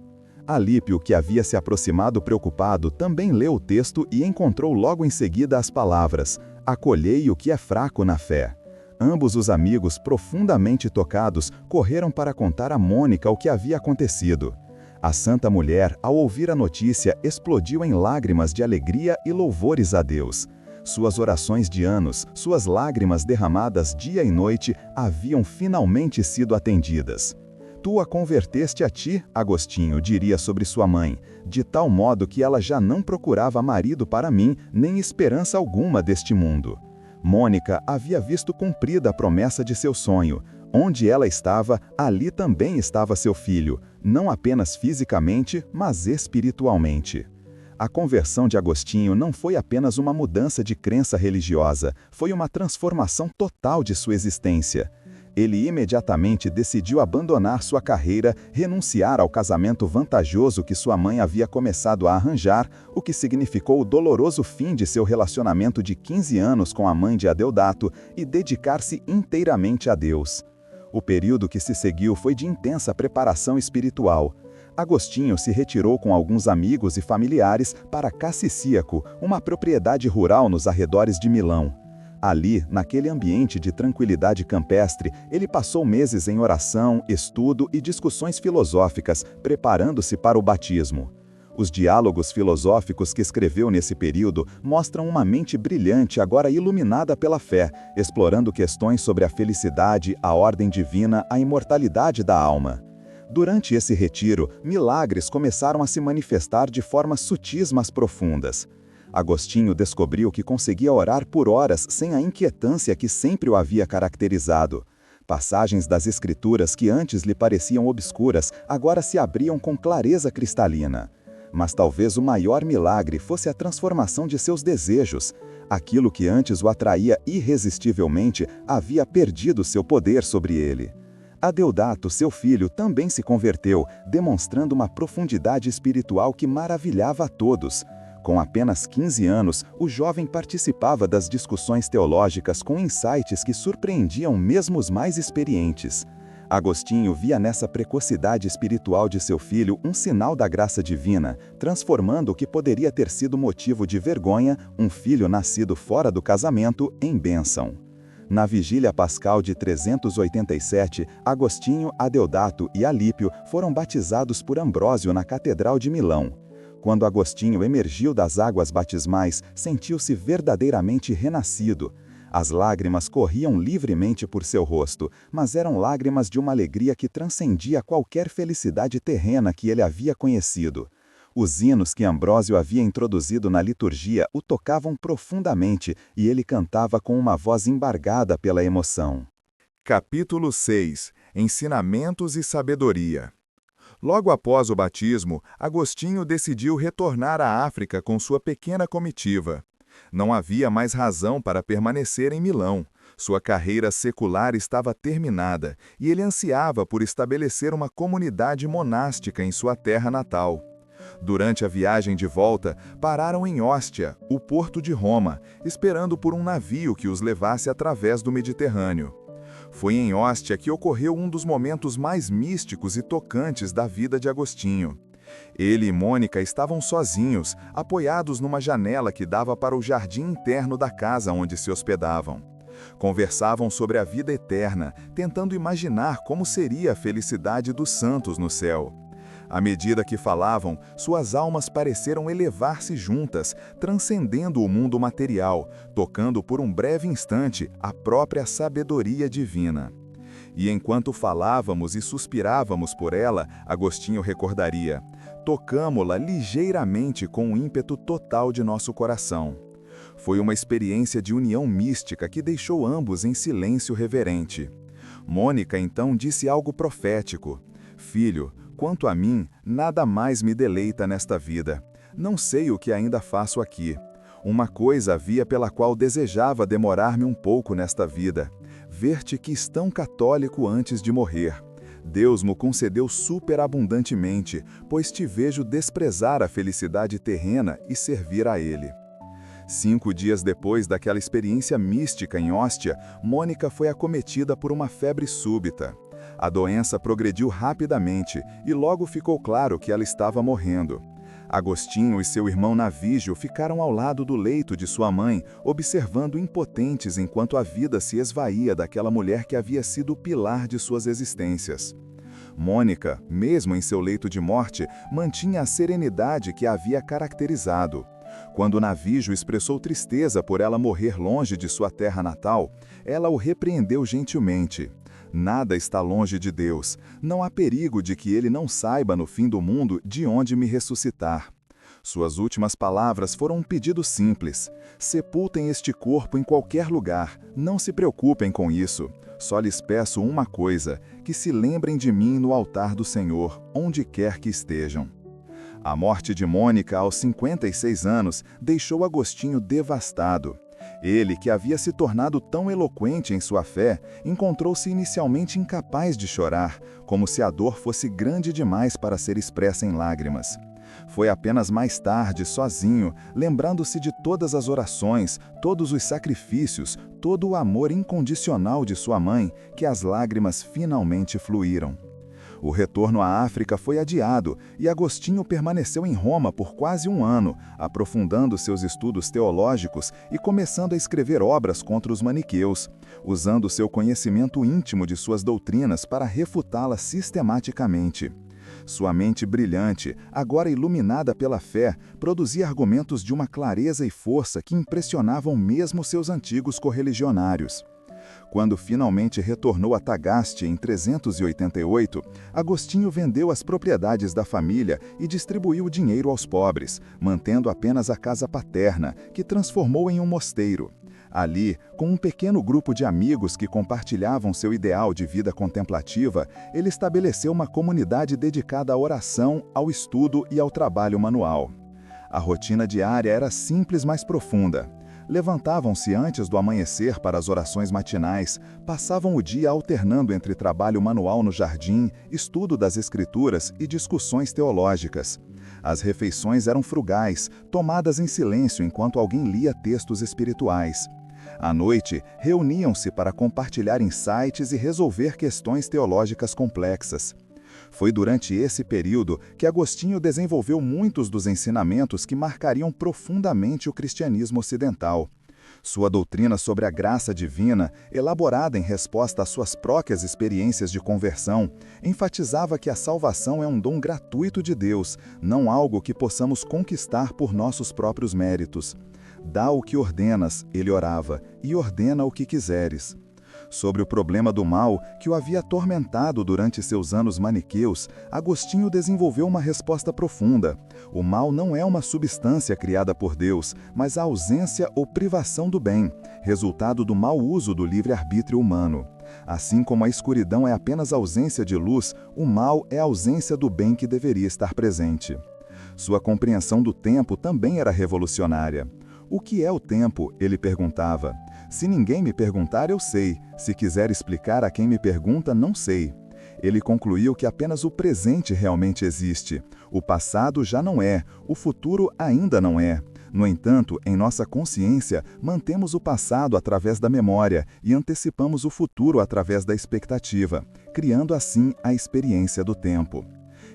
Alípio, que havia se aproximado preocupado, também leu o texto e encontrou logo em seguida as palavras: acolhei o que é fraco na fé. Ambos os amigos, profundamente tocados, correram para contar a Mônica o que havia acontecido. A santa mulher, ao ouvir a notícia, explodiu em lágrimas de alegria e louvores a Deus. Suas orações de anos, suas lágrimas derramadas dia e noite, haviam finalmente sido atendidas. Tu a converteste a ti, Agostinho, diria sobre sua mãe, de tal modo que ela já não procurava marido para mim, nem esperança alguma deste mundo. Mônica havia visto cumprida a promessa de seu sonho. Onde ela estava, ali também estava seu filho, não apenas fisicamente, mas espiritualmente. A conversão de Agostinho não foi apenas uma mudança de crença religiosa, foi uma transformação total de sua existência. Ele imediatamente decidiu abandonar sua carreira, renunciar ao casamento vantajoso que sua mãe havia começado a arranjar, o que significou o doloroso fim de seu relacionamento de 15 anos com a mãe de Adeodato, e dedicar-se inteiramente a Deus. O período que se seguiu foi de intensa preparação espiritual. Agostinho se retirou com alguns amigos e familiares para Cassicíaco, uma propriedade rural nos arredores de Milão. Ali, naquele ambiente de tranquilidade campestre, ele passou meses em oração, estudo e discussões filosóficas, preparando-se para o batismo. Os diálogos filosóficos que escreveu nesse período mostram uma mente brilhante agora iluminada pela fé, explorando questões sobre a felicidade, a ordem divina, a imortalidade da alma. Durante esse retiro, milagres começaram a se manifestar de formas sutis mas profundas. Agostinho descobriu que conseguia orar por horas sem a inquietância que sempre o havia caracterizado. Passagens das Escrituras que antes lhe pareciam obscuras, agora se abriam com clareza cristalina. Mas talvez o maior milagre fosse a transformação de seus desejos. Aquilo que antes o atraía irresistivelmente havia perdido seu poder sobre ele. Adeodato, seu filho, também se converteu, demonstrando uma profundidade espiritual que maravilhava a todos. Com apenas 15 anos, o jovem participava das discussões teológicas com insights que surpreendiam mesmo os mais experientes. Agostinho via nessa precocidade espiritual de seu filho um sinal da graça divina, transformando o que poderia ter sido motivo de vergonha, um filho nascido fora do casamento, em bênção. Na vigília pascal de 387, Agostinho, Adeodato e Alípio foram batizados por Ambrósio na Catedral de Milão. Quando Agostinho emergiu das águas batismais, sentiu-se verdadeiramente renascido. As lágrimas corriam livremente por seu rosto, mas eram lágrimas de uma alegria que transcendia qualquer felicidade terrena que ele havia conhecido. Os hinos que Ambrósio havia introduzido na liturgia o tocavam profundamente e ele cantava com uma voz embargada pela emoção. Capítulo 6. Ensinamentos e sabedoria. Logo após o batismo, Agostinho decidiu retornar à África com sua pequena comitiva. Não havia mais razão para permanecer em Milão. Sua carreira secular estava terminada e ele ansiava por estabelecer uma comunidade monástica em sua terra natal. Durante a viagem de volta, pararam em Óstia, o porto de Roma, esperando por um navio que os levasse através do Mediterrâneo. Foi em Óstia que ocorreu um dos momentos mais místicos e tocantes da vida de Agostinho. Ele e Mônica estavam sozinhos, apoiados numa janela que dava para o jardim interno da casa onde se hospedavam. Conversavam sobre a vida eterna, tentando imaginar como seria a felicidade dos santos no céu. À medida que falavam, suas almas pareceram elevar-se juntas, transcendendo o mundo material, tocando por um breve instante a própria sabedoria divina. E enquanto falávamos e suspirávamos por ela, Agostinho recordaria: tocamo-la ligeiramente com o ímpeto total de nosso coração. Foi uma experiência de união mística que deixou ambos em silêncio reverente. Mônica então disse algo profético: filho, quanto a mim, nada mais me deleita nesta vida. Não sei o que ainda faço aqui. Uma coisa havia pela qual desejava demorar-me um pouco nesta vida: ver-te cristão católico antes de morrer. Deus me concedeu superabundantemente, pois te vejo desprezar a felicidade terrena e servir a Ele. 5 dias depois daquela experiência mística em Óstia, Mônica foi acometida por uma febre súbita. A doença progrediu rapidamente e logo ficou claro que ela estava morrendo. Agostinho e seu irmão Navígio ficaram ao lado do leito de sua mãe, observando impotentes enquanto a vida se esvaía daquela mulher que havia sido o pilar de suas existências. Mônica, mesmo em seu leito de morte, mantinha a serenidade que a havia caracterizado. Quando Navígio expressou tristeza por ela morrer longe de sua terra natal, ela o repreendeu gentilmente. Nada está longe de Deus. Não há perigo de que ele não saiba no fim do mundo de onde me ressuscitar. Suas últimas palavras foram um pedido simples: sepultem este corpo em qualquer lugar, não se preocupem com isso. Só lhes peço uma coisa: que se lembrem de mim no altar do Senhor, onde quer que estejam. A morte de Mônica aos 56 anos deixou Agostinho devastado. Ele, que havia se tornado tão eloquente em sua fé, encontrou-se inicialmente incapaz de chorar, como se a dor fosse grande demais para ser expressa em lágrimas. Foi apenas mais tarde, sozinho, lembrando-se de todas as orações, todos os sacrifícios, todo o amor incondicional de sua mãe, que as lágrimas finalmente fluíram. O retorno à África foi adiado e Agostinho permaneceu em Roma por quase um ano, aprofundando seus estudos teológicos e começando a escrever obras contra os maniqueus, usando seu conhecimento íntimo de suas doutrinas para refutá-las sistematicamente. Sua mente brilhante, agora iluminada pela fé, produzia argumentos de uma clareza e força que impressionavam mesmo seus antigos correligionários. Quando finalmente retornou a Tagaste em 388, Agostinho vendeu as propriedades da família e distribuiu o dinheiro aos pobres, mantendo apenas a casa paterna, que transformou em um mosteiro. Ali, com um pequeno grupo de amigos que compartilhavam seu ideal de vida contemplativa, ele estabeleceu uma comunidade dedicada à oração, ao estudo e ao trabalho manual. A rotina diária era simples, mas profunda. Levantavam-se antes do amanhecer para as orações matinais, passavam o dia alternando entre trabalho manual no jardim, estudo das escrituras e discussões teológicas. As refeições eram frugais, tomadas em silêncio enquanto alguém lia textos espirituais. À noite, reuniam-se para compartilhar insights e resolver questões teológicas complexas. Foi durante esse período que Agostinho desenvolveu muitos dos ensinamentos que marcariam profundamente o cristianismo ocidental. Sua doutrina sobre a graça divina, elaborada em resposta às suas próprias experiências de conversão, enfatizava que a salvação é um dom gratuito de Deus, não algo que possamos conquistar por nossos próprios méritos. Dá o que ordenas, ele orava, e ordena o que quiseres. Sobre o problema do mal, que o havia atormentado durante seus anos maniqueus, Agostinho desenvolveu uma resposta profunda. O mal não é uma substância criada por Deus, mas a ausência ou privação do bem, resultado do mau uso do livre-arbítrio humano. Assim como a escuridão é apenas ausência de luz, o mal é a ausência do bem que deveria estar presente. Sua compreensão do tempo também era revolucionária. O que é o tempo? Ele perguntava. Se ninguém me perguntar, eu sei. Se quiser explicar a quem me pergunta, não sei. Ele concluiu que apenas o presente realmente existe. O passado já não é, o futuro ainda não é. No entanto, em nossa consciência, mantemos o passado através da memória e antecipamos o futuro através da expectativa, criando assim a experiência do tempo.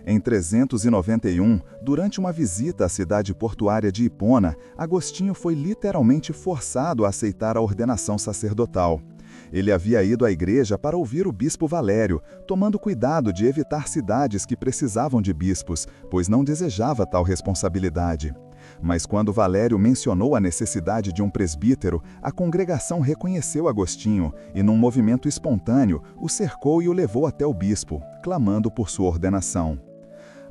Em 391, durante uma visita à cidade portuária de Hipona, Agostinho foi literalmente forçado a aceitar a ordenação sacerdotal. Ele havia ido à igreja para ouvir o bispo Valério, tomando cuidado de evitar cidades que precisavam de bispos, pois não desejava tal responsabilidade. Mas quando Valério mencionou a necessidade de um presbítero, a congregação reconheceu Agostinho e, num movimento espontâneo, o cercou e o levou até o bispo, clamando por sua ordenação.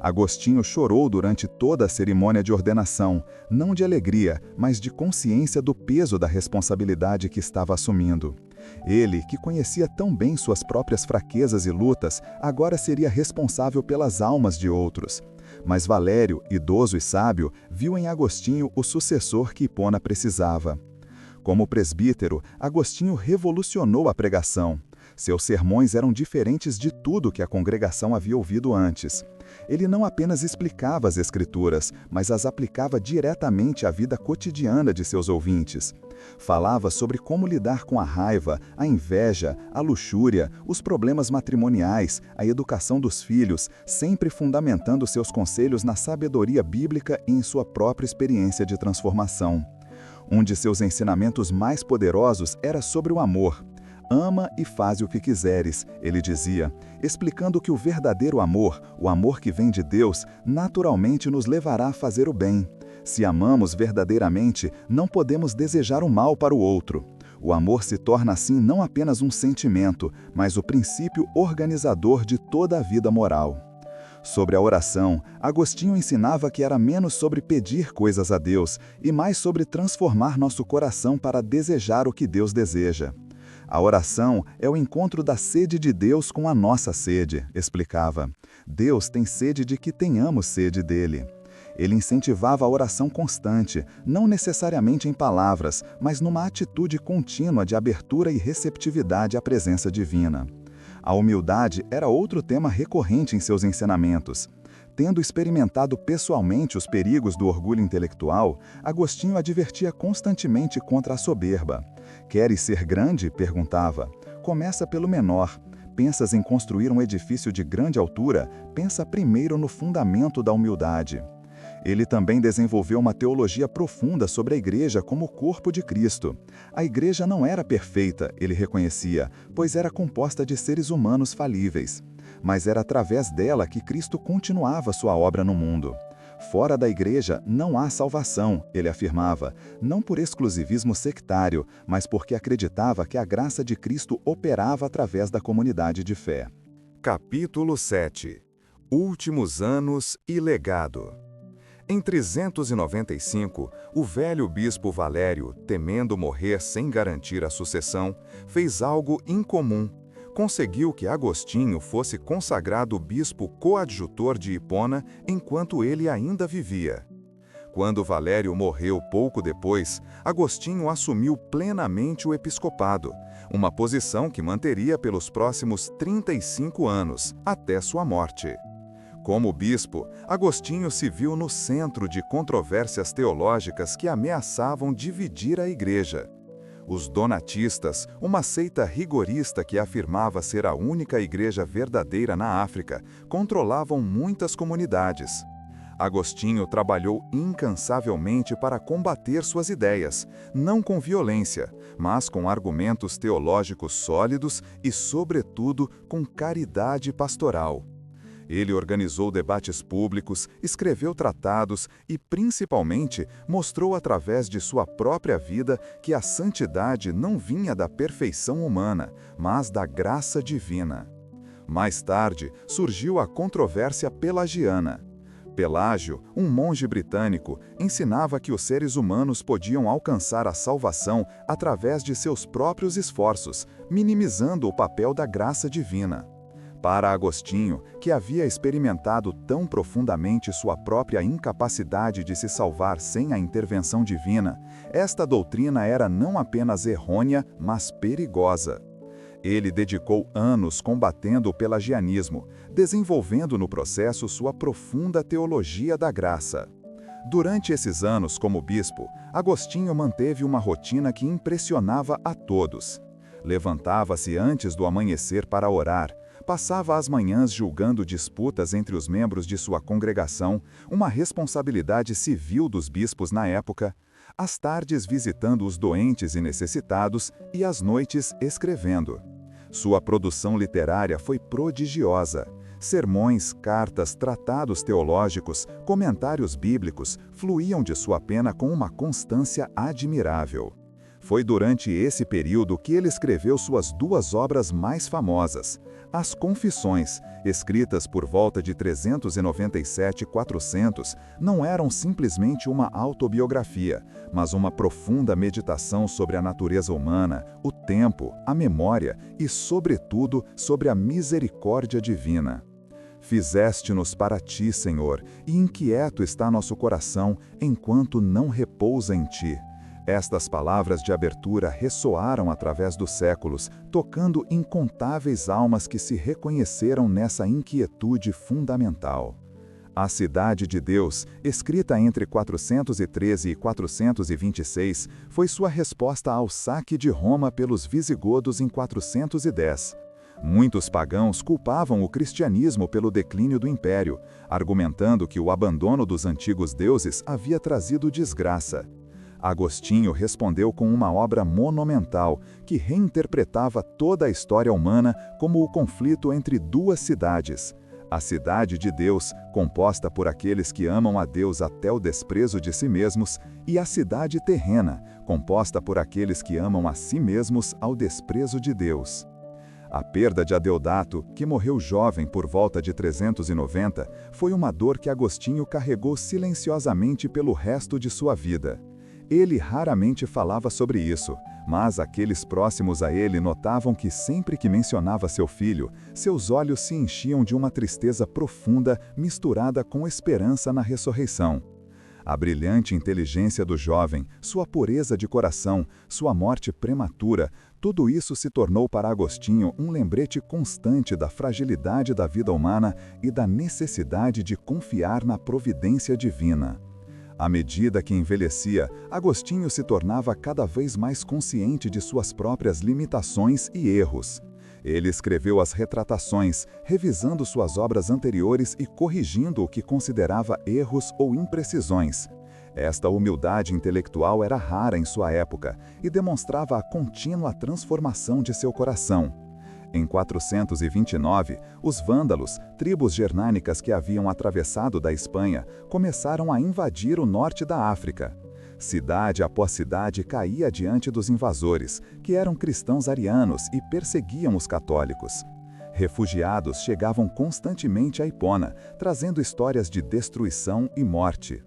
Agostinho chorou durante toda a cerimônia de ordenação, não de alegria, mas de consciência do peso da responsabilidade que estava assumindo. Ele, que conhecia tão bem suas próprias fraquezas e lutas, agora seria responsável pelas almas de outros. Mas Valério, idoso e sábio, viu em Agostinho o sucessor que Hipona precisava. Como presbítero, Agostinho revolucionou a pregação. Seus sermões eram diferentes de tudo que a congregação havia ouvido antes. Ele não apenas explicava as Escrituras, mas as aplicava diretamente à vida cotidiana de seus ouvintes. Falava sobre como lidar com a raiva, a inveja, a luxúria, os problemas matrimoniais, a educação dos filhos, sempre fundamentando seus conselhos na sabedoria bíblica e em sua própria experiência de transformação. Um de seus ensinamentos mais poderosos era sobre o amor. Ama e faze o que quiseres, ele dizia, explicando que o verdadeiro amor, o amor que vem de Deus, naturalmente nos levará a fazer o bem. Se amamos verdadeiramente, não podemos desejar o mal para o outro. O amor se torna assim não apenas um sentimento, mas o princípio organizador de toda a vida moral. Sobre a oração, Agostinho ensinava que era menos sobre pedir coisas a Deus e mais sobre transformar nosso coração para desejar o que Deus deseja. A oração é o encontro da sede de Deus com a nossa sede, explicava. Deus tem sede de que tenhamos sede dele. Ele incentivava a oração constante, não necessariamente em palavras, mas numa atitude contínua de abertura e receptividade à presença divina. A humildade era outro tema recorrente em seus ensinamentos. Tendo experimentado pessoalmente os perigos do orgulho intelectual, Agostinho advertia constantemente contra a soberba. Queres ser grande? Perguntava. Começa pelo menor. Pensas em construir um edifício de grande altura? Pensa primeiro no fundamento da humildade. Ele também desenvolveu uma teologia profunda sobre a igreja como o corpo de Cristo. A igreja não era perfeita, ele reconhecia, pois era composta de seres humanos falíveis. Mas era através dela que Cristo continuava sua obra no mundo. Fora da igreja não há salvação, ele afirmava, não por exclusivismo sectário, mas porque acreditava que a graça de Cristo operava através da comunidade de fé. Capítulo 7. Últimos anos e legado. Em 395, o velho bispo Valério, temendo morrer sem garantir a sucessão, fez algo incomum. Conseguiu que Agostinho fosse consagrado bispo coadjutor de Hipona enquanto ele ainda vivia. Quando Valério morreu pouco depois, Agostinho assumiu plenamente o episcopado, uma posição que manteria pelos próximos 35 anos, até sua morte. Como bispo, Agostinho se viu no centro de controvérsias teológicas que ameaçavam dividir a igreja. Os donatistas, uma seita rigorista que afirmava ser a única igreja verdadeira na África, controlavam muitas comunidades. Agostinho trabalhou incansavelmente para combater suas ideias, não com violência, mas com argumentos teológicos sólidos e, sobretudo, com caridade pastoral. Ele organizou debates públicos, escreveu tratados e, principalmente, mostrou através de sua própria vida que a santidade não vinha da perfeição humana, mas da graça divina. Mais tarde, surgiu a controvérsia pelagiana. Pelágio, um monge britânico, ensinava que os seres humanos podiam alcançar a salvação através de seus próprios esforços, minimizando o papel da graça divina. Para Agostinho, que havia experimentado tão profundamente sua própria incapacidade de se salvar sem a intervenção divina, esta doutrina era não apenas errônea, mas perigosa. Ele dedicou anos combatendo o pelagianismo, desenvolvendo no processo sua profunda teologia da graça. Durante esses anos como bispo, Agostinho manteve uma rotina que impressionava a todos. Levantava-se antes do amanhecer para orar, passava as manhãs julgando disputas entre os membros de sua congregação, uma responsabilidade civil dos bispos na época, às tardes visitando os doentes e necessitados e às noites escrevendo. Sua produção literária foi prodigiosa. Sermões, cartas, tratados teológicos, comentários bíblicos fluíam de sua pena com uma constância admirável. Foi durante esse período que ele escreveu suas duas obras mais famosas, as Confissões, escritas por volta de 397 e 400, não eram simplesmente uma autobiografia, mas uma profunda meditação sobre a natureza humana, o tempo, a memória e, sobretudo, sobre a misericórdia divina. Fizeste-nos para ti, Senhor, e inquieto está nosso coração, enquanto não repousa em ti. Estas palavras de abertura ressoaram através dos séculos, tocando incontáveis almas que se reconheceram nessa inquietude fundamental. A Cidade de Deus, escrita entre 413 e 426, foi sua resposta ao saque de Roma pelos visigodos em 410. Muitos pagãos culpavam o cristianismo pelo declínio do império, argumentando que o abandono dos antigos deuses havia trazido desgraça. Agostinho respondeu com uma obra monumental que reinterpretava toda a história humana como o conflito entre duas cidades. A cidade de Deus, composta por aqueles que amam a Deus até o desprezo de si mesmos, e a cidade terrena, composta por aqueles que amam a si mesmos ao desprezo de Deus. A perda de Adeodato, que morreu jovem por volta de 390, foi uma dor que Agostinho carregou silenciosamente pelo resto de sua vida. Ele raramente falava sobre isso, mas aqueles próximos a ele notavam que sempre que mencionava seu filho, seus olhos se enchiam de uma tristeza profunda misturada com esperança na ressurreição. A brilhante inteligência do jovem, sua pureza de coração, sua morte prematura, tudo isso se tornou para Agostinho um lembrete constante da fragilidade da vida humana e da necessidade de confiar na providência divina. À medida que envelhecia, Agostinho se tornava cada vez mais consciente de suas próprias limitações e erros. Ele escreveu as Retratações, revisando suas obras anteriores e corrigindo o que considerava erros ou imprecisões. Esta humildade intelectual era rara em sua época e demonstrava a contínua transformação de seu coração. Em 429, os vândalos, tribos germânicas que haviam atravessado da Espanha, começaram a invadir o norte da África. Cidade após cidade caía diante dos invasores, que eram cristãos arianos e perseguiam os católicos. Refugiados chegavam constantemente a Hipona, trazendo histórias de destruição e morte.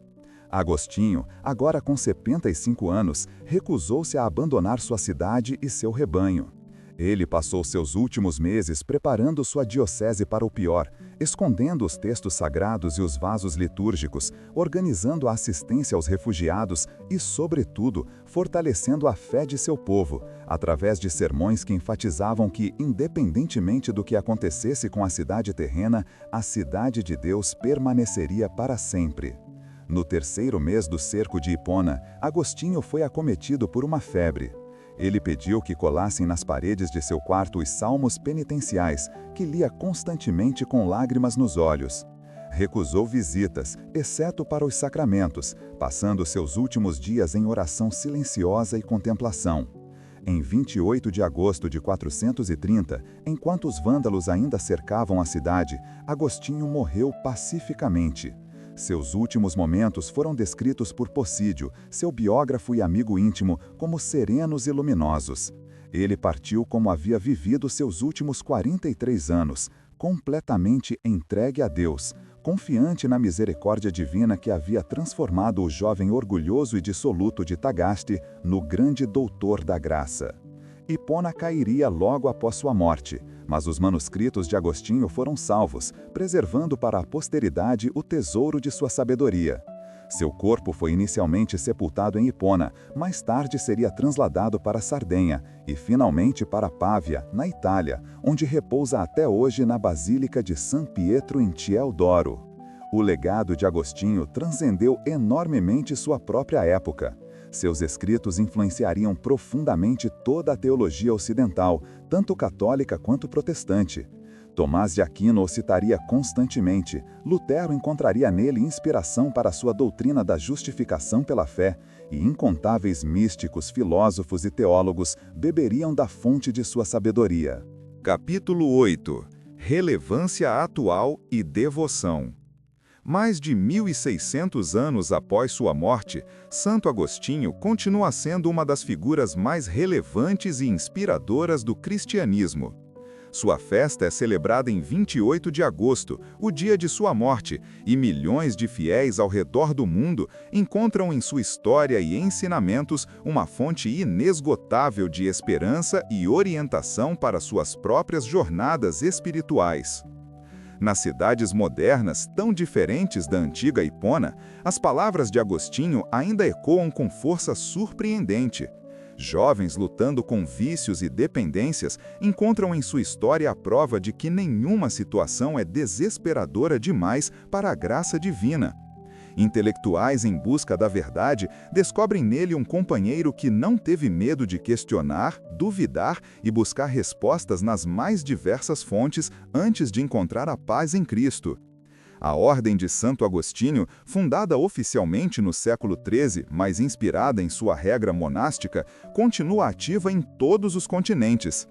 Agostinho, agora com 75 anos, recusou-se a abandonar sua cidade e seu rebanho. Ele passou seus últimos meses preparando sua diocese para o pior, escondendo os textos sagrados e os vasos litúrgicos, organizando a assistência aos refugiados e, sobretudo, fortalecendo a fé de seu povo, através de sermões que enfatizavam que, independentemente do que acontecesse com a cidade terrena, a cidade de Deus permaneceria para sempre. No terceiro mês do cerco de Hipona, Agostinho foi acometido por uma febre. Ele pediu que colassem nas paredes de seu quarto os salmos penitenciais, que lia constantemente com lágrimas nos olhos. Recusou visitas, exceto para os sacramentos, passando seus últimos dias em oração silenciosa e contemplação. Em 28 de agosto de 430, enquanto os vândalos ainda cercavam a cidade, Agostinho morreu pacificamente. Seus últimos momentos foram descritos por Possídio, seu biógrafo e amigo íntimo, como serenos e luminosos. Ele partiu como havia vivido seus últimos 43 anos, completamente entregue a Deus, confiante na misericórdia divina que havia transformado o jovem orgulhoso e dissoluto de Tagaste no grande doutor da graça. Hipona cairia logo após sua morte, mas os manuscritos de Agostinho foram salvos, preservando para a posteridade o tesouro de sua sabedoria. Seu corpo foi inicialmente sepultado em Hipona, mais tarde seria trasladado para Sardenha e finalmente para Pávia, na Itália, onde repousa até hoje na Basílica de San Pietro in Ciel d'Oro. O legado de Agostinho transcendeu enormemente sua própria época. Seus escritos influenciariam profundamente toda a teologia ocidental, tanto católica quanto protestante. Tomás de Aquino o citaria constantemente, Lutero encontraria nele inspiração para sua doutrina da justificação pela fé, e incontáveis místicos, filósofos e teólogos beberiam da fonte de sua sabedoria. Capítulo 8. Relevância atual e devoção. Mais de 1.600 anos após sua morte, Santo Agostinho continua sendo uma das figuras mais relevantes e inspiradoras do cristianismo. Sua festa é celebrada em 28 de agosto, o dia de sua morte, e milhões de fiéis ao redor do mundo encontram em sua história e ensinamentos uma fonte inesgotável de esperança e orientação para suas próprias jornadas espirituais. Nas cidades modernas, tão diferentes da antiga Hipona, as palavras de Agostinho ainda ecoam com força surpreendente. Jovens lutando com vícios e dependências encontram em sua história a prova de que nenhuma situação é desesperadora demais para a graça divina. Intelectuais em busca da verdade descobrem nele um companheiro que não teve medo de questionar, duvidar e buscar respostas nas mais diversas fontes antes de encontrar a paz em Cristo. A Ordem de Santo Agostinho, fundada oficialmente no século XIII, mas inspirada em sua regra monástica, continua ativa em todos os continentes.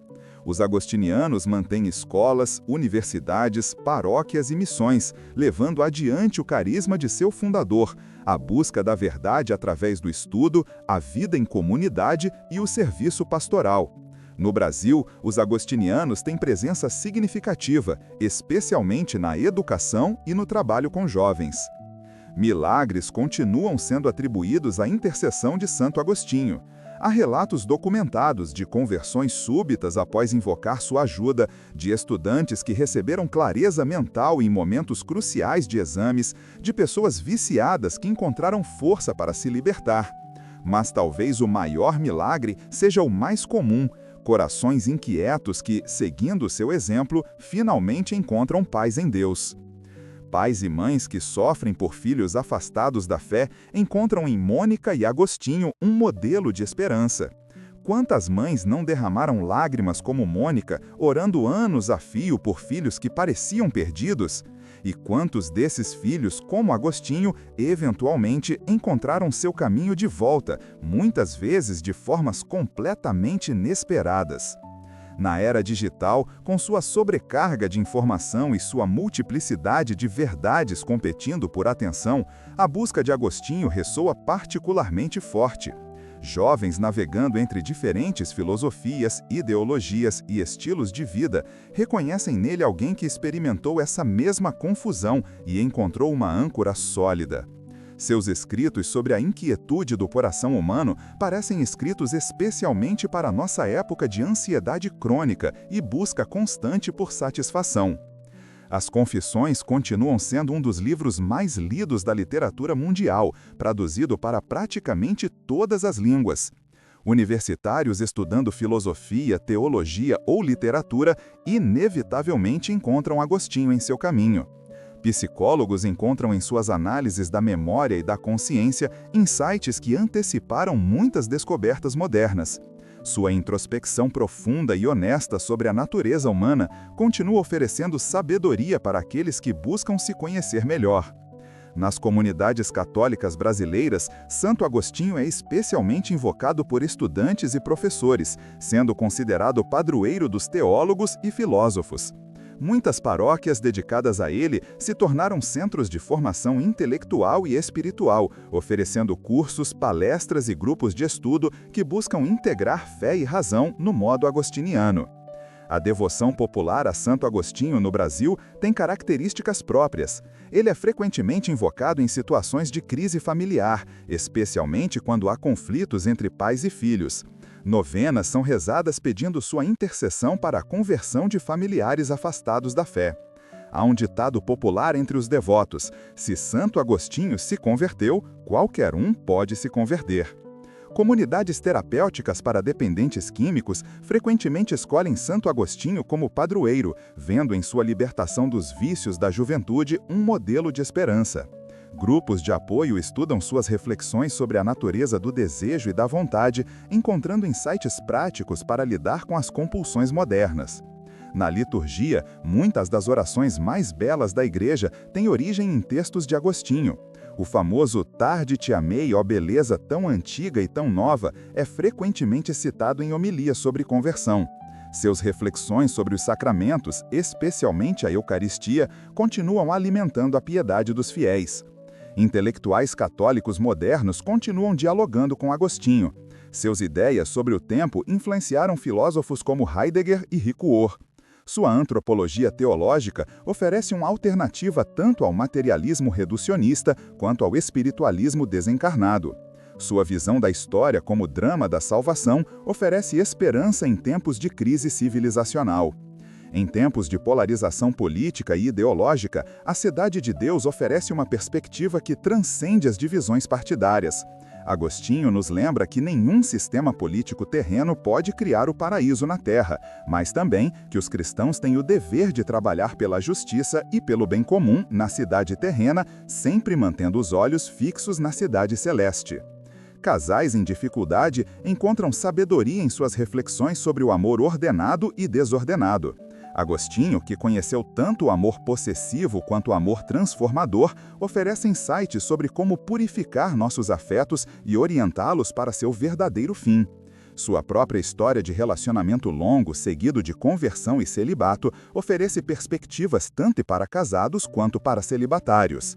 Os agostinianos mantêm escolas, universidades, paróquias e missões, levando adiante o carisma de seu fundador, a busca da verdade através do estudo, a vida em comunidade e o serviço pastoral. No Brasil, os agostinianos têm presença significativa, especialmente na educação e no trabalho com jovens. Milagres continuam sendo atribuídos à intercessão de Santo Agostinho. Há relatos documentados de conversões súbitas após invocar sua ajuda, de estudantes que receberam clareza mental em momentos cruciais de exames, de pessoas viciadas que encontraram força para se libertar. Mas talvez o maior milagre seja o mais comum: corações inquietos que, seguindo seu exemplo, finalmente encontram paz em Deus. Pais e mães que sofrem por filhos afastados da fé encontram em Mônica e Agostinho um modelo de esperança. Quantas mães não derramaram lágrimas como Mônica, orando anos a fio por filhos que pareciam perdidos? E quantos desses filhos, como Agostinho, eventualmente encontraram seu caminho de volta, muitas vezes de formas completamente inesperadas? Na era digital, com sua sobrecarga de informação e sua multiplicidade de verdades competindo por atenção, a busca de Agostinho ressoa particularmente forte. Jovens navegando entre diferentes filosofias, ideologias e estilos de vida reconhecem nele alguém que experimentou essa mesma confusão e encontrou uma âncora sólida. Seus escritos sobre a inquietude do coração humano parecem escritos especialmente para nossa época de ansiedade crônica e busca constante por satisfação. As Confissões continuam sendo um dos livros mais lidos da literatura mundial, traduzido para praticamente todas as línguas. Universitários estudando filosofia, teologia ou literatura inevitavelmente encontram Agostinho em seu caminho. Psicólogos encontram em suas análises da memória e da consciência insights que anteciparam muitas descobertas modernas. Sua introspecção profunda e honesta sobre a natureza humana continua oferecendo sabedoria para aqueles que buscam se conhecer melhor. Nas comunidades católicas brasileiras, Santo Agostinho é especialmente invocado por estudantes e professores, sendo considerado padroeiro dos teólogos e filósofos. Muitas paróquias dedicadas a ele se tornaram centros de formação intelectual e espiritual, oferecendo cursos, palestras e grupos de estudo que buscam integrar fé e razão no modo agostiniano. A devoção popular a Santo Agostinho no Brasil tem características próprias. Ele é frequentemente invocado em situações de crise familiar, especialmente quando há conflitos entre pais e filhos. Novenas são rezadas pedindo sua intercessão para a conversão de familiares afastados da fé. Há um ditado popular entre os devotos: se Santo Agostinho se converteu, qualquer um pode se converter. Comunidades terapêuticas para dependentes químicos frequentemente escolhem Santo Agostinho como padroeiro, vendo em sua libertação dos vícios da juventude um modelo de esperança. Grupos de apoio estudam suas reflexões sobre a natureza do desejo e da vontade, encontrando insights práticos para lidar com as compulsões modernas. Na liturgia, muitas das orações mais belas da Igreja têm origem em textos de Agostinho. O famoso "Tarde te amei, ó beleza tão antiga e tão nova" é frequentemente citado em homilias sobre conversão. Seus reflexões sobre os sacramentos, especialmente a Eucaristia, continuam alimentando a piedade dos fiéis. Intelectuais católicos modernos continuam dialogando com Agostinho. Suas ideias sobre o tempo influenciaram filósofos como Heidegger e Ricoeur. Sua antropologia teológica oferece uma alternativa tanto ao materialismo reducionista quanto ao espiritualismo desencarnado. Sua visão da história como drama da salvação oferece esperança em tempos de crise civilizacional. Em tempos de polarização política e ideológica, a Cidade de Deus oferece uma perspectiva que transcende as divisões partidárias. Agostinho nos lembra que nenhum sistema político terreno pode criar o paraíso na Terra, mas também que os cristãos têm o dever de trabalhar pela justiça e pelo bem comum na cidade terrena, sempre mantendo os olhos fixos na cidade celeste. Casais em dificuldade encontram sabedoria em suas reflexões sobre o amor ordenado e desordenado. Agostinho, que conheceu tanto o amor possessivo quanto o amor transformador, oferece insights sobre como purificar nossos afetos e orientá-los para seu verdadeiro fim. Sua própria história de relacionamento longo, seguido de conversão e celibato, oferece perspectivas tanto para casados quanto para celibatários.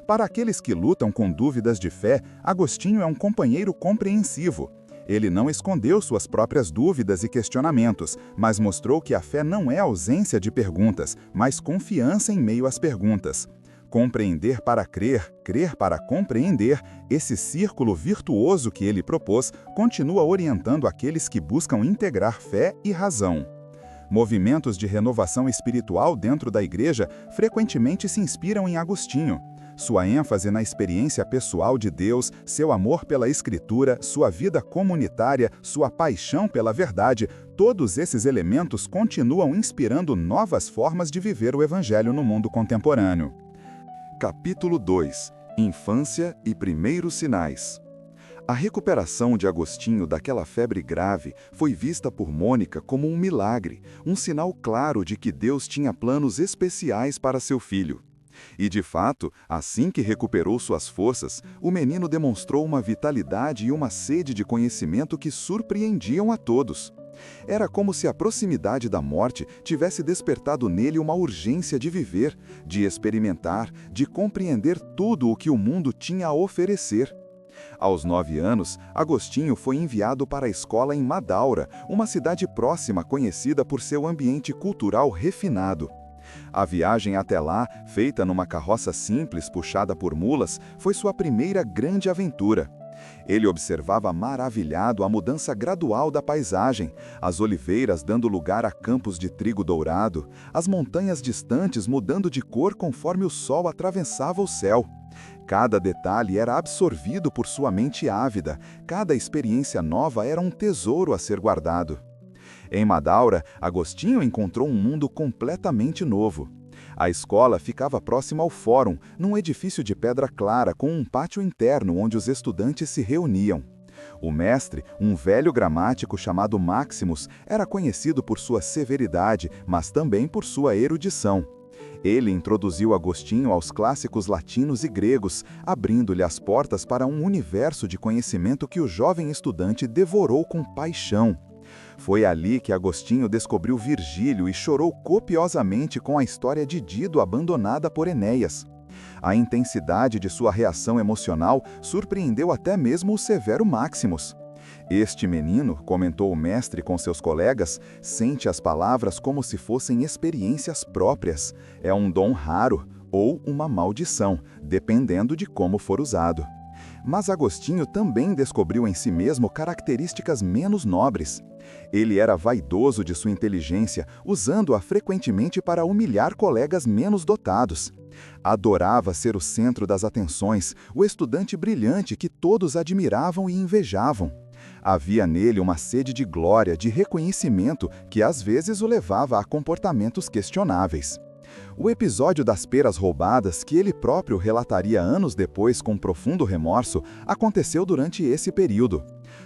Para aqueles que lutam com dúvidas de fé, Agostinho é um companheiro compreensivo. Ele não escondeu suas próprias dúvidas e questionamentos, mas mostrou que a fé não é ausência de perguntas, mas confiança em meio às perguntas. Compreender para crer, crer para compreender, esse círculo virtuoso que ele propôs continua orientando aqueles que buscam integrar fé e razão. Movimentos de renovação espiritual dentro da Igreja frequentemente se inspiram em Agostinho. Sua ênfase na experiência pessoal de Deus, seu amor pela Escritura, sua vida comunitária, sua paixão pela verdade, todos esses elementos continuam inspirando novas formas de viver o Evangelho no mundo contemporâneo. Capítulo 2 – Infância e primeiros sinais. A recuperação de Agostinho daquela febre grave foi vista por Mônica como um milagre, um sinal claro de que Deus tinha planos especiais para seu filho. E, de fato, assim que recuperou suas forças, o menino demonstrou uma vitalidade e uma sede de conhecimento que surpreendiam a todos. Era como se a proximidade da morte tivesse despertado nele uma urgência de viver, de experimentar, de compreender tudo o que o mundo tinha a oferecer. Aos 9 anos, Agostinho foi enviado para a escola em Madaura, uma cidade próxima conhecida por seu ambiente cultural refinado. A viagem até lá, feita numa carroça simples puxada por mulas, foi sua primeira grande aventura. Ele observava maravilhado a mudança gradual da paisagem, as oliveiras dando lugar a campos de trigo dourado, as montanhas distantes mudando de cor conforme o sol atravessava o céu. Cada detalhe era absorvido por sua mente ávida, cada experiência nova era um tesouro a ser guardado. Em Madaura, Agostinho encontrou um mundo completamente novo. A escola ficava próxima ao fórum, num edifício de pedra clara com um pátio interno onde os estudantes se reuniam. O mestre, um velho gramático chamado Maximus, era conhecido por sua severidade, mas também por sua erudição. Ele introduziu Agostinho aos clássicos latinos e gregos, abrindo-lhe as portas para um universo de conhecimento que o jovem estudante devorou com paixão. Foi ali que Agostinho descobriu Virgílio e chorou copiosamente com a história de Dido abandonada por Enéas. A intensidade de sua reação emocional surpreendeu até mesmo o severo Maximus. Este menino, comentou o mestre com seus colegas, sente as palavras como se fossem experiências próprias. É um dom raro ou uma maldição, dependendo de como for usado. Mas Agostinho também descobriu em si mesmo características menos nobres. Ele era vaidoso de sua inteligência, usando-a frequentemente para humilhar colegas menos dotados. Adorava ser o centro das atenções, o estudante brilhante que todos admiravam e invejavam. Havia nele uma sede de glória, de reconhecimento, que às vezes o levava a comportamentos questionáveis. O episódio das peras roubadas, que ele próprio relataria anos depois com profundo remorso, aconteceu durante esse período.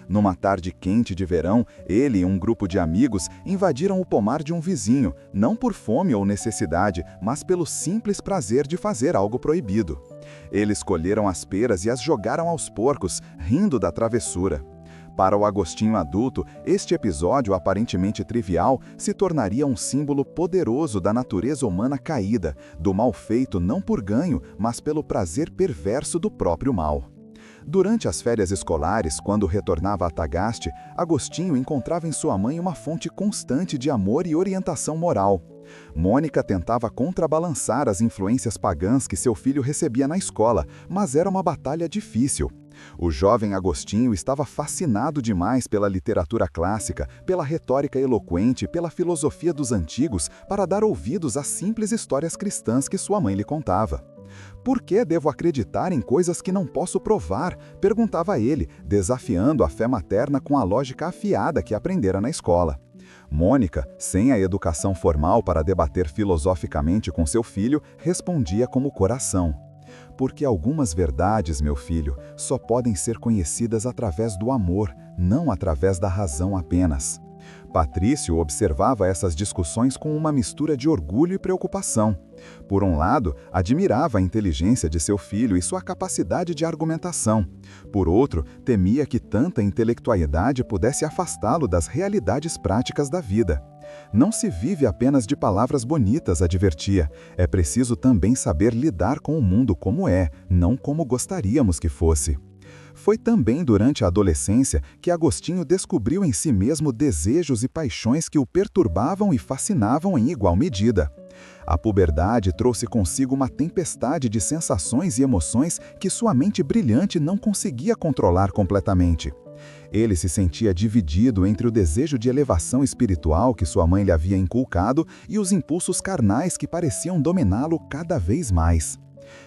Numa tarde quente de verão, ele e um grupo de amigos invadiram o pomar de um vizinho, não por fome ou necessidade, mas pelo simples prazer de fazer algo proibido. Eles colheram as peras e as jogaram aos porcos, rindo da travessura. Para o Agostinho adulto, este episódio aparentemente trivial se tornaria um símbolo poderoso da natureza humana caída, do mal feito não por ganho, mas pelo prazer perverso do próprio mal. Durante as férias escolares, quando retornava a Tagaste, Agostinho encontrava em sua mãe uma fonte constante de amor e orientação moral. Mônica tentava contrabalançar as influências pagãs que seu filho recebia na escola, mas era uma batalha difícil. O jovem Agostinho estava fascinado demais pela literatura clássica, pela retórica eloquente, pela filosofia dos antigos, para dar ouvidos às simples histórias cristãs que sua mãe lhe contava. "Por que devo acreditar em coisas que não posso provar?", perguntava ele, desafiando a fé materna com a lógica afiada que aprendera na escola. Mônica, sem a educação formal para debater filosoficamente com seu filho, respondia como coração: "Porque algumas verdades, meu filho, só podem ser conhecidas através do amor, não através da razão apenas." Patrício observava essas discussões com uma mistura de orgulho e preocupação. Por um lado, admirava a inteligência de seu filho e sua capacidade de argumentação. Por outro, temia que tanta intelectualidade pudesse afastá-lo das realidades práticas da vida. "Não se vive apenas de palavras bonitas", advertia. "É preciso também saber lidar com o mundo como é, não como gostaríamos que fosse." Foi também durante a adolescência que Agostinho descobriu em si mesmo desejos e paixões que o perturbavam e fascinavam em igual medida. A puberdade trouxe consigo uma tempestade de sensações e emoções que sua mente brilhante não conseguia controlar completamente. Ele se sentia dividido entre o desejo de elevação espiritual que sua mãe lhe havia inculcado e os impulsos carnais que pareciam dominá-lo cada vez mais.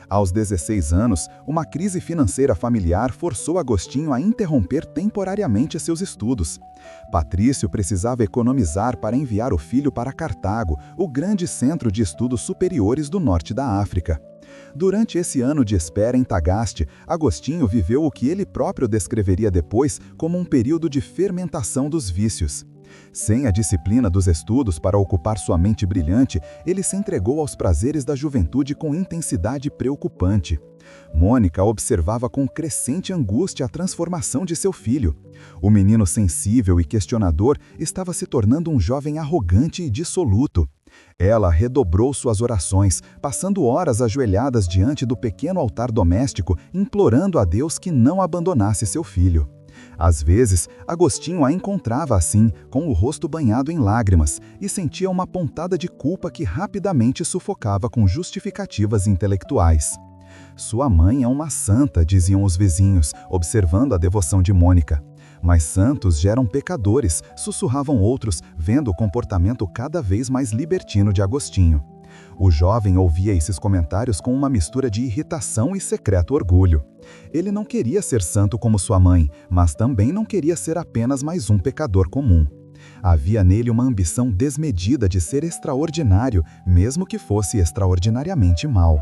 Aos 16 anos, uma crise financeira familiar forçou Agostinho a interromper temporariamente seus estudos. Patrício precisava economizar para enviar o filho para Cartago, o grande centro de estudos superiores do norte da África. Durante esse ano de espera em Tagaste, Agostinho viveu o que ele próprio descreveria depois como um período de fermentação dos vícios. Sem a disciplina dos estudos para ocupar sua mente brilhante, ele se entregou aos prazeres da juventude com intensidade preocupante. Mônica observava com crescente angústia a transformação de seu filho. O menino sensível e questionador estava se tornando um jovem arrogante e dissoluto. Ela redobrou suas orações, passando horas ajoelhadas diante do pequeno altar doméstico, implorando a Deus que não abandonasse seu filho. Às vezes, Agostinho a encontrava assim, com o rosto banhado em lágrimas, e sentia uma pontada de culpa que rapidamente sufocava com justificativas intelectuais. "Sua mãe é uma santa", diziam os vizinhos, observando a devoção de Mônica. "Mas santos geram pecadores", sussurravam outros, vendo o comportamento cada vez mais libertino de Agostinho. O jovem ouvia esses comentários com uma mistura de irritação e secreto orgulho. Ele não queria ser santo como sua mãe, mas também não queria ser apenas mais um pecador comum. Havia nele uma ambição desmedida de ser extraordinário, mesmo que fosse extraordinariamente mau.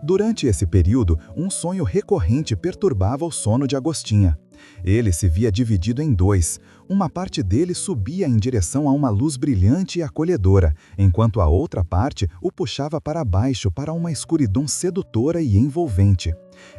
Durante esse período, um sonho recorrente perturbava o sono de Agostinha. Ele se via dividido em dois. Uma parte dele subia em direção a uma luz brilhante e acolhedora, enquanto a outra parte o puxava para baixo para uma escuridão sedutora e envolvente.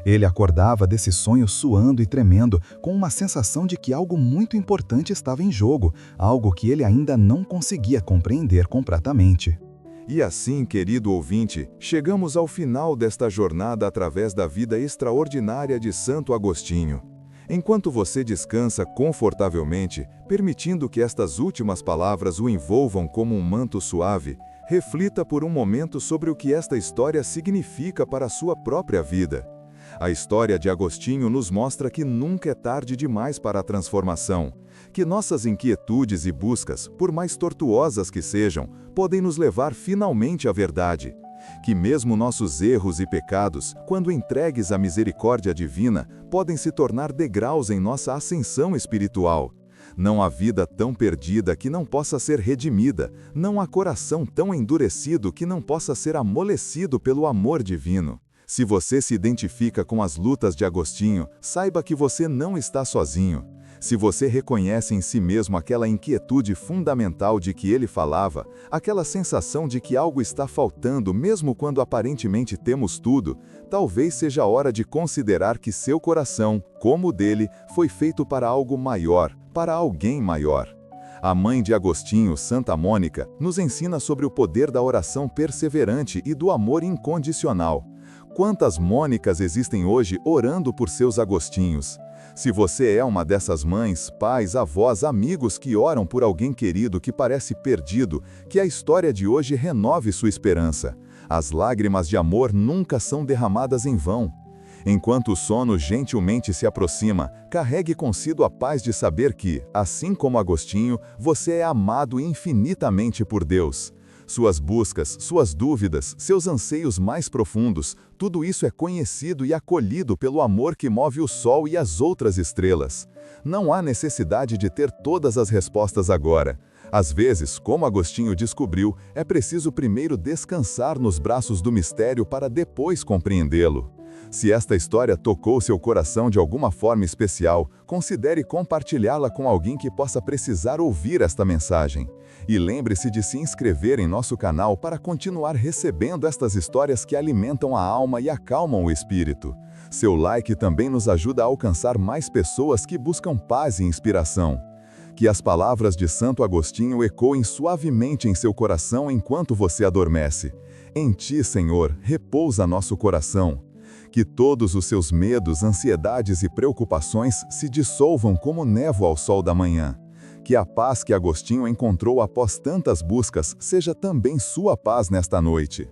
Ele acordava desse sonho suando e tremendo, com uma sensação de que algo muito importante estava em jogo, algo que ele ainda não conseguia compreender completamente. E assim, querido ouvinte, chegamos ao final desta jornada através da vida extraordinária de Santo Agostinho. Enquanto você descansa confortavelmente, permitindo que estas últimas palavras o envolvam como um manto suave, reflita por um momento sobre o que esta história significa para a sua própria vida. A história de Agostinho nos mostra que nunca é tarde demais para a transformação, que nossas inquietudes e buscas, por mais tortuosas que sejam, podem nos levar finalmente à verdade, que mesmo nossos erros e pecados, quando entregues à misericórdia divina, podem se tornar degraus em nossa ascensão espiritual. Não há vida tão perdida que não possa ser redimida, não há coração tão endurecido que não possa ser amolecido pelo amor divino. Se você se identifica com as lutas de Agostinho, saiba que você não está sozinho. Se você reconhece em si mesmo aquela inquietude fundamental de que ele falava, aquela sensação de que algo está faltando mesmo quando aparentemente temos tudo, talvez seja a hora de considerar que seu coração, como o dele, foi feito para algo maior, para alguém maior. A mãe de Agostinho, Santa Mônica, nos ensina sobre o poder da oração perseverante e do amor incondicional. Quantas Mônicas existem hoje orando por seus Agostinhos? Se você é uma dessas mães, pais, avós, amigos que oram por alguém querido que parece perdido, que a história de hoje renove sua esperança. As lágrimas de amor nunca são derramadas em vão. Enquanto o sono gentilmente se aproxima, carregue consigo a paz de saber que, assim como Agostinho, você é amado infinitamente por Deus. Suas buscas, suas dúvidas, seus anseios mais profundos, tudo isso é conhecido e acolhido pelo amor que move o sol e as outras estrelas. Não há necessidade de ter todas as respostas agora. Às vezes, como Agostinho descobriu, é preciso primeiro descansar nos braços do mistério para depois compreendê-lo. Se esta história tocou seu coração de alguma forma especial, considere compartilhá-la com alguém que possa precisar ouvir esta mensagem. E lembre-se de se inscrever em nosso canal para continuar recebendo estas histórias que alimentam a alma e acalmam o espírito. Seu like também nos ajuda a alcançar mais pessoas que buscam paz e inspiração. Que as palavras de Santo Agostinho ecoem suavemente em seu coração enquanto você adormece. Em ti, Senhor, repousa nosso coração. Que todos os seus medos, ansiedades e preocupações se dissolvam como névoa ao sol da manhã. Que a paz que Agostinho encontrou após tantas buscas seja também sua paz nesta noite.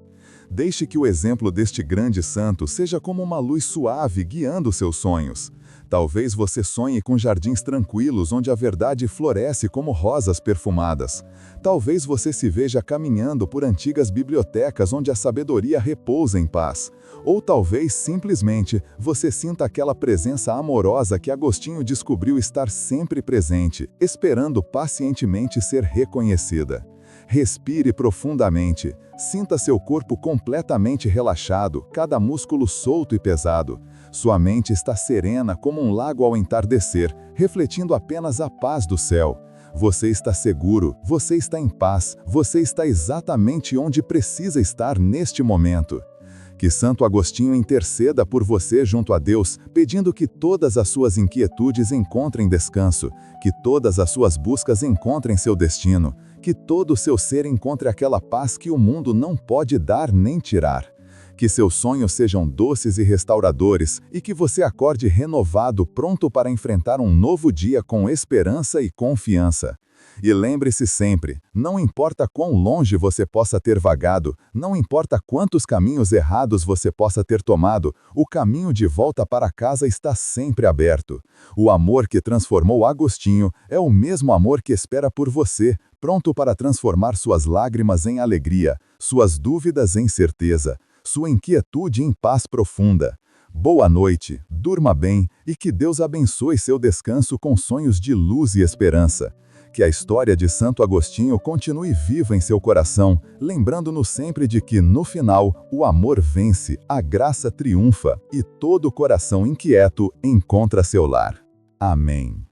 Deixe que o exemplo deste grande santo seja como uma luz suave guiando seus sonhos. Talvez você sonhe com jardins tranquilos onde a verdade floresce como rosas perfumadas. Talvez você se veja caminhando por antigas bibliotecas onde a sabedoria repousa em paz. Ou talvez, simplesmente, você sinta aquela presença amorosa que Agostinho descobriu estar sempre presente, esperando pacientemente ser reconhecida. Respire profundamente. Sinta seu corpo completamente relaxado, cada músculo solto e pesado. Sua mente está serena como um lago ao entardecer, refletindo apenas a paz do céu. Você está seguro, você está em paz, você está exatamente onde precisa estar neste momento. Que Santo Agostinho interceda por você junto a Deus, pedindo que todas as suas inquietudes encontrem descanso, que todas as suas buscas encontrem seu destino, que todo o seu ser encontre aquela paz que o mundo não pode dar nem tirar. Que seus sonhos sejam doces e restauradores e que você acorde renovado, pronto para enfrentar um novo dia com esperança e confiança. E lembre-se sempre, não importa quão longe você possa ter vagado, não importa quantos caminhos errados você possa ter tomado, o caminho de volta para casa está sempre aberto. O amor que transformou Agostinho é o mesmo amor que espera por você, pronto para transformar suas lágrimas em alegria, suas dúvidas em certeza, sua inquietude em paz profunda. Boa noite, durma bem e que Deus abençoe seu descanso com sonhos de luz e esperança. Que a história de Santo Agostinho continue viva em seu coração, lembrando-nos sempre de que, no final, o amor vence, a graça triunfa e todo coração inquieto encontra seu lar. Amém.